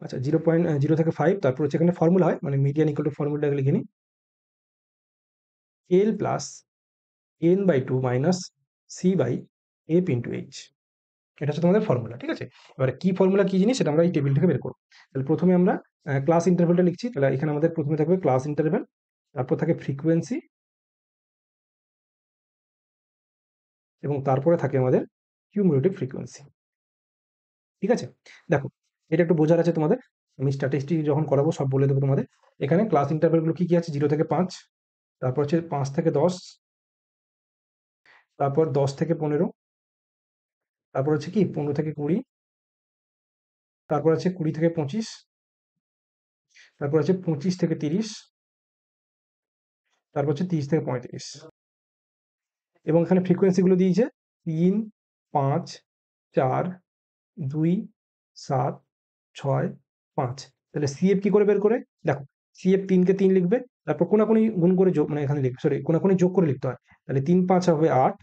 আচ্ছা 0 থেকে 5, তারপর হচ্ছে এখানে ফর্মুলা হয়, মানে মিডিয়ান ইকুয়াল টু ফর্মুলাটাকে লিখে নিই, L plus n/2 minus c/f into H. এটা হচ্ছে তোমাদের ফর্মুলা। ঠিক আছে, এবারে কি ফর্মুলা কি জিনিস সেটা আমরা এই টেবিল থেকে বের করবো। তাহলে প্রথমে আমরা ক্লাস ইন্টারভেলটা লিখছি। তাহলে এখানে আমাদের প্রথমে থাকবে ক্লাস ইন্টারভেল, তারপর থাকে ফ্রিকোয়েন্সি, এবং তারপরে থাকে আমাদের কিউমুলেটিভ ফ্রিকোয়েন্সি। ঠিক আছে? দেখো, এটা একটু বোঝার আছে তোমাদের। আমি স্ট্যাটিস্টিক যখন করাবো সব বলে দেবো তোমাদের। এখানে ক্লাস ইন্টারভ্যালগুলো কি আছে? 0 থেকে 5, তারপর হচ্ছে 5 থেকে 10, তারপর 10 থেকে 15, তারপর হচ্ছে কি 15 থেকে 20, তারপর আছে 20 থেকে 25, তারপর আছে 25 থেকে 30, তারপর হচ্ছে 30 থেকে 35। এবং এখানে ফ্রিকোয়েন্সি গুলো দিয়েছে 3, 5, 4, 2, 7, 6, 5। তাহলে সিএফ কি করে বের করে? দেখো, সিএফ 3 কে 3 লিখবে, তারপর কোনাকুনি গুণ করে যোগ, মানে এখানে লিখবে, সরি, কোনাকুনি যোগ করে লিখতে হয়। তাহলে 3 5 হবে 8,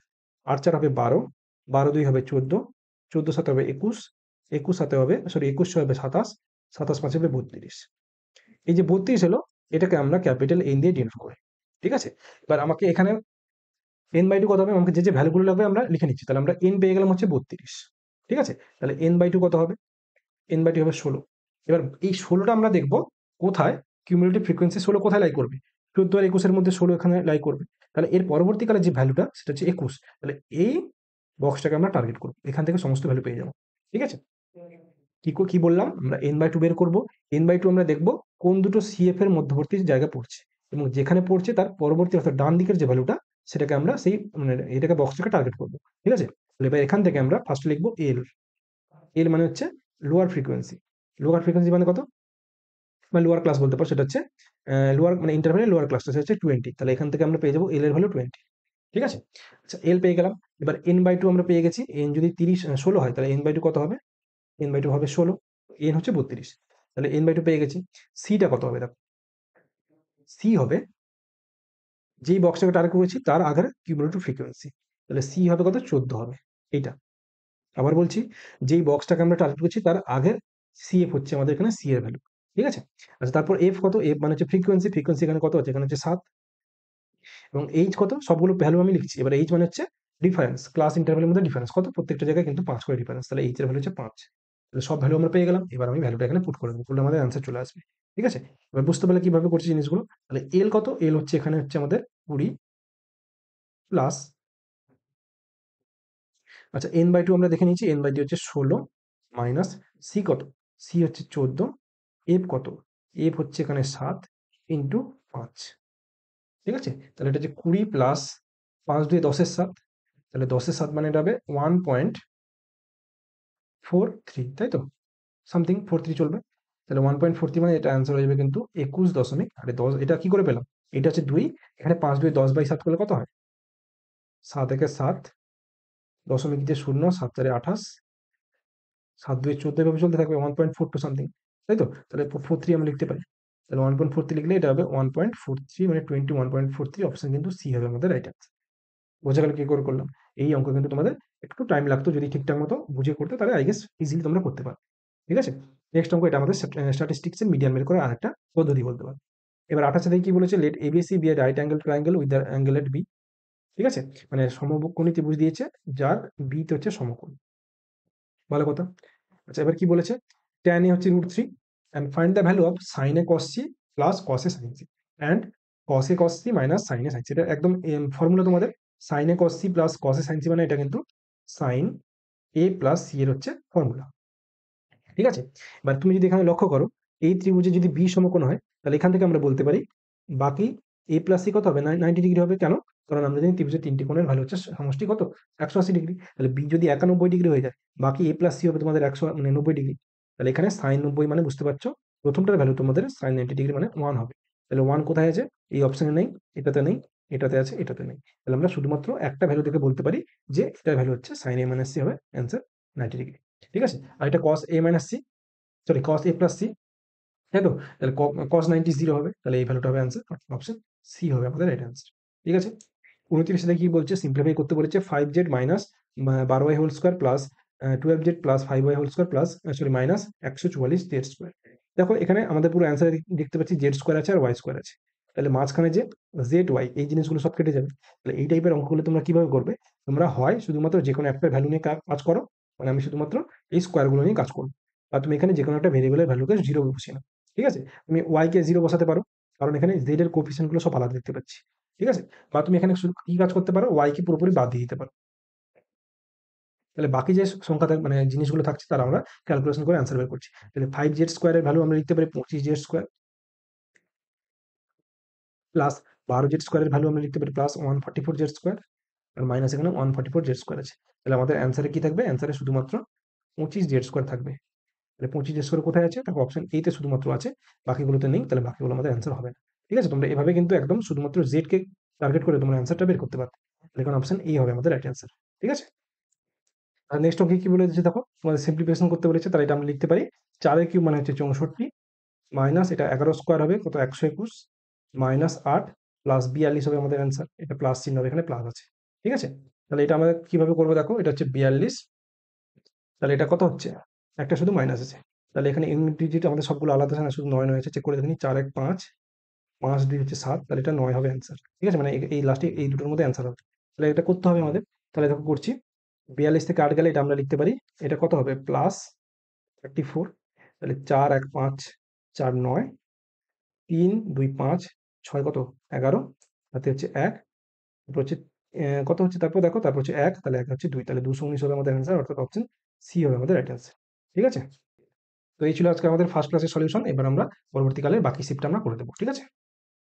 8 4 হবে 12, 12 2 হবে 14, 14 7 হবে 21, 21 7 হবে, সরি, 21 6 হবে 27, 27 5 হবে 32। এই যে 32 হলো, এটাকে আমরা ক্যাপিটাল এন দিয়ে ডিনোট করি। ঠিক আছে? এবার আমাকে এখানে n/2 কত হবে? আমাকে যে ভ্যালুগুলো লাগবে আমরা লিখে নিচ্ছি। তাহলে আমরা n পেয়ে গেলাম হচ্ছে 32। ঠিক আছে? তাহলে n/2 কত হবে? n/2 হবে 16। এবার এই 16টা আমরা দেখব কোথায় কিউমুলেটিভ ফ্রিকোয়েন্সি 16 কোথায় লাই করবে? 14 আর 21 এর মধ্যে 16 এখানে লাই করবে। তাহলে এর পরবর্তীকালে যে ভ্যালুটা সেটা হচ্ছে 21। তাহলে এই বক্সটাকে আমরা টার্গেট করব। এখান থেকে সমস্ত ভ্যালু পেয়ে যাব। ঠিক আছে? কি বললাম? আমরা n/2 বের করব। n/2 আমরা দেখব কোন দুটো সিএফ এর মধ্যবর্তী জায়গা পড়ছে, এবং যেখানে পড়ছে তার পরবর্তী অর্থাৎ ডান দিকের যে ভ্যালুটা সেটাকে আমরা সেই মানে এটাকে বক্সটাকে টার্গেট করব। ঠিক আছে? তাহলে এবার এখান থেকে আমরা ফার্স্ট লিখব এল। এল মানে হচ্ছে লোয়ার ফ্রিকোয়েন্সি। লোয়ার ফ্রিকোয়েন্সি মানে কত? বা লোয়ার ক্লাস বলতে পারো, সেটা হচ্ছে লোয়ার মানে ইন্টারভ্যালের লোয়ার ক্লাসটা সেটা হচ্ছে 20। তাহলে এখান থেকে আমরা পেয়ে যাবো এল এর ভ্যালু 20। ঠিক আছে? আচ্ছা, এল পেয়ে গেলাম। এবার n/2 আমরা পেয়ে গেছি। এন যদি 16 হয় তাহলে n/2 কত হবে? n/2 হবে 16, এন হচ্ছে 32। তাহলে n/2 পেয়ে গেছি। সিটা কত হবে? দেখো, সি হবে যেই বক্সটাকে টার্গেট করেছি তার আগের কিউমুলেটিভ ফ্রিকোয়েন্সি। তাহলে সি হবে কত? 14 হবে। এইটা আবার বলছি, যেই বক্সটাকে আমরা টার্গেট করছি তার আগের সিএফ হচ্ছে আমাদের এখানে সি এর ভ্যালু। ঠিক আছে? আচ্ছা, তারপর এফ কত? এফ মানে হচ্ছে ফ্রিকোয়েন্সি। ফ্রিকোয়েন্সি এখানে কত আছে? এখানে হচ্ছে 7। এবং এইচ কত? সবগুলো ভ্যালু আমি লিখছি। এবার এইচ মানে হচ্ছে ডিফারেন্স, ক্লাস ইন্টারভ্যালের মধ্যে ডিফারেন্স কত? প্রত্যেকটা জায়গায় কিন্তু 5 করে ডিফারেন্স। তাহলে এইচ এর ভ্যালু হচ্ছে 5। তাহলে সব ভ্যালু আমরা পেয়ে গেলাম। এবার আমি ভ্যালুটা এখানে পুট করে দেবো, করলে আমাদের অ্যান্সার চলে আসবে। ঠিক আছে? এবার বুঝতে পারলে কিভাবে করছি জিনিসগুলো। তাহলে এল কত? এল হচ্ছে এখানে হচ্ছে আমাদের 20 প্লাস, আচ্ছা, n/2 আমরা দেখে নিয়েছি। n/2 হচ্ছে 16 মাইনাস সি কত? সি হচ্ছে 14, এফ কত? এফ হচ্ছে এখানে 7 ইন্টু 5। ঠিক আছে? তাহলে এটা হচ্ছে 20 প্লাস 5 2 10 এর 7। তাহলে 10 এর 7 মানে এটা হবে 1.43, তাই তো? সামথিং 43 চলবে। তাহলে 1.43 মানে এটা অ্যান্সার হয়ে যাবে কিন্তু 21 দশমিক, আরে 10, এটা কি করে পেলাম? এটা হচ্ছে 2, এখানে 5 2 10/7 করলে কত হয়? 7 একে 7, দশমিক দিয়ে 0, 7 4 28, 7 2 14, এভাবে চলতে থাকবে 1.42 সামথিং, তাই তো? তাহলে 43 আমরা লিখতে পারি। তাহলে 1.43 লিখলে এটা হবে 1.43 মানে 21.43। অপশন কিন্তু সি হবে আমাদের রাইট অ্যান্সার। বোঝা গেল কি করে করলাম? এই অঙ্ক কিন্তু তোমাদের একটু টাইম লাগতো, যদি ঠিকঠাক মতো বুঝে করতে তাহলে আই গেস ইজিলি তোমরা করতে পারো। ঠিক আছে? নেক্সট অঙ্ক, এটা আমাদের স্ট্যাটিস্টিক্স এর মিডিয়ান বের করার আরেকটা পদ্ধতি বলতে পারো। এবার 28 থেকে কি বলেছে? Let ABC be a right angle triangle with the angle at B. ঠিক আছে? মানে সমকোণী ত্রিভুজ দিয়েছে যার বি তে হচ্ছে সমকোণ। ভালো কথা। আচ্ছা, এবার কি বলেছে? tan a হচ্ছে √3 and find the value of sin a cos c plus cos a sin c and cos a cos c minus sin a sin c। এটা একদম ফর্মুলা তোমাদের। sin a cos c plus cos a sin c মানে এটা কিন্তু sin a plus c এর হচ্ছে formula. ঠিক আছে? এবার তুমি যদি এখানে লক্ষ্য করো, এই ত্রিভুজে যদি বি সমকোণ হয় তাহলে এখান থেকে আমরা বলতে পারি বাকি এ প্লাস সি কত হবে? 90 ডিগ্রি হবে। কেন? কারণ আমরা জানি ত্রিভুজের তিনটি কোণের ভ্যালু হচ্ছে সমষ্টি কত? 180 ডিগ্রি। তাহলে বি যদি 91 ডিগ্রি হয়ে যায়, বাকি এ প্লাস সি হবে তোমাদের 100 মানে 90 ডিগ্রি। তাহলে এখানে সাইন 90 মানে বুঝতে পারছো প্রথমটার ভ্যালু তোমাদের সাইন 90 ডিগ্রি মানে 1 হবে। তাহলে 1 কোথায় আছে? এই অপশনে নেই, এটাতে নেই, এটাতে আছে, এটাতে নেই। তাহলে আমরা শুধুমাত্র একটা ভ্যালু দেখে বলতে পারি যে এটার ভ্যালু হচ্ছে সাইন এ মাইনাস সি হবে অ্যান্সার 90 ডিগ্রি। ঠিক আছে? আর এটা cos a মাইনাস সি, সরি, cos a প্লাস সি, তাই তো? তাহলে cos 90 0 হবে। তাহলে এই ভ্যালুটা হবে অ্যান্সার, অপশন সি হবে আমাদের রাইট অ্যান্সার। ঠিক আছে? 29 সালে কি বলছে? সিম্পলিফাই করতে বলেছে 5z minus 12y whole square plus 12z plus 5y whole square plus, sorry, minus 144 z square. দেখো, এখানে আমাদের পুরো অ্যান্সার দেখতে পাচ্ছি জেড স্কোয়ার আছে আর ওয়াই স্কোয়ার আছে। তাহলে মাঝখানে যে জেড ওয়াই এই জিনিসগুলো সব কেটে যাবে। তাহলে এই টাইপের অঙ্কগুলো তোমরা কিভাবে করবে? তোমরা হয় শুধুমাত্র যে কোনো একটা ভ্যালু নিয়ে কাজ করো, মানে আমি শুধুমাত্র এই স্কোয়ারগুলো নিয়ে কাজ করবো, বা তুমি এখানে যে কোনো একটা ভেরিয়েবলের ভ্যালুকে জিরো বসিয়ে নাও। ঠিক আছে? তুমি ওয়াই কে জিরো বসাতে পারো, কারণ এখানে জেড এর কোফিসিয়েন্ট গুলো সব আলাদা দেখতে পাচ্ছি। ঠিক আছে? বা তুমি এখানে শুধু কি কাজ করতে পারো? ওয়াই কে পুরোপুরি বাদ দিয়ে দিতে পারো। তাহলে বাকি যে সংখ্যা মানে জিনিসগুলো থাকছে তারা আমরা ক্যালকুলেশন করে অ্যান্সার বের করছি। তাহলে 5z স্কোয়ারের ভ্যালু আমরা লিখতে পারি 25z স্কোয়ার, প্লাস 12z স্কোয়ারের ভ্যালু আমরা লিখতে পারি প্লাস 144z স্কোয়ার, আর মাইনাস এখানে 144z স্কোয়ার আছে। তাহলে আমাদের অ্যান্সারে কি থাকবে? অ্যান্সারে শুধুমাত্র 25z স্কোয়ার থাকবে। তাহলে 25z স্কোয়ার কোথায় আছে? দেখো অপশন এ তে শুধুমাত্র আছে, বাকিগুলোতে নেই। তাহলে বাকিগুলো আমাদের অ্যান্সার হবে না। ঠিক আছে? তোমরা এভাবে কিন্তু একদম শুধুমাত্র জেড কে টার্গেট করে তোমরা অ্যান্সারটা বের করতে পারবে। তাহলে এখানে অপশন এ হবে আমাদের রাইট অ্যান্সার। ঠিক আছে? আর নেক্সট ওকে কি বলে দিয়েছে দেখো, তোমাদের সিম্পলিফিকেশন করতে বলেছে। তাহলে এটা আমরা লিখতে পারি 4 কিউব মানে হচ্ছে 64, মাইনাস এটা 11 স্কোয়ার হবে কত 121, মাইনাস 8 প্লাস 42 হবে আমাদের অ্যান্সার। এটা প্লাস চিহ্ন হবে, এখানে প্লাস আছে। ঠিক আছে? তাহলে এটা আমরা কিভাবে করবো দেখো, এটা হচ্ছে 42, তাহলে এটা কত হচ্ছে? একটা শুধু মাইনাস আছে। তাহলে এখানে ইউনিট ডিজিট আমাদের সবগুলো আলাদা আছে না, শুধু 9 9 আছে। চেক করে দেখি, 4 1 5, 5 2 হচ্ছে 7, তাহলে এটা 9 হবে অ্যান্সার। ঠিক আছে? মানে এই লাস্টে এই দুটোর মধ্যে অ্যান্সার হবে। তাহলে এটা করতে হবে আমাদের। তাহলে দেখো করছি, 42 থেকে 8 গেলে এটা আমরা লিখতে পারি, এটা কত হবে? প্লাস 34। তাহলে 4 1 5 4 9, 3 2 5 6 কত 11, তাতে হচ্ছে 1, তারপর হচ্ছে কত হচ্ছে, তারপর দেখো তারপর হচ্ছে 1, তাহলে 1 হচ্ছে 2, তাহলে 219 হবে আমাদের অ্যান্সার, অর্থাৎ অপশন সি হবে আমাদের রাইট অ্যান্সার। ঠিক আছে? তো এই ছিল আজকে আমাদের ফার্স্ট ক্লাসের সলিউশন। এবার আমরা পরবর্তীকালে বাকি শিফটটা আমরা করে দেবো। ঠিক আছে?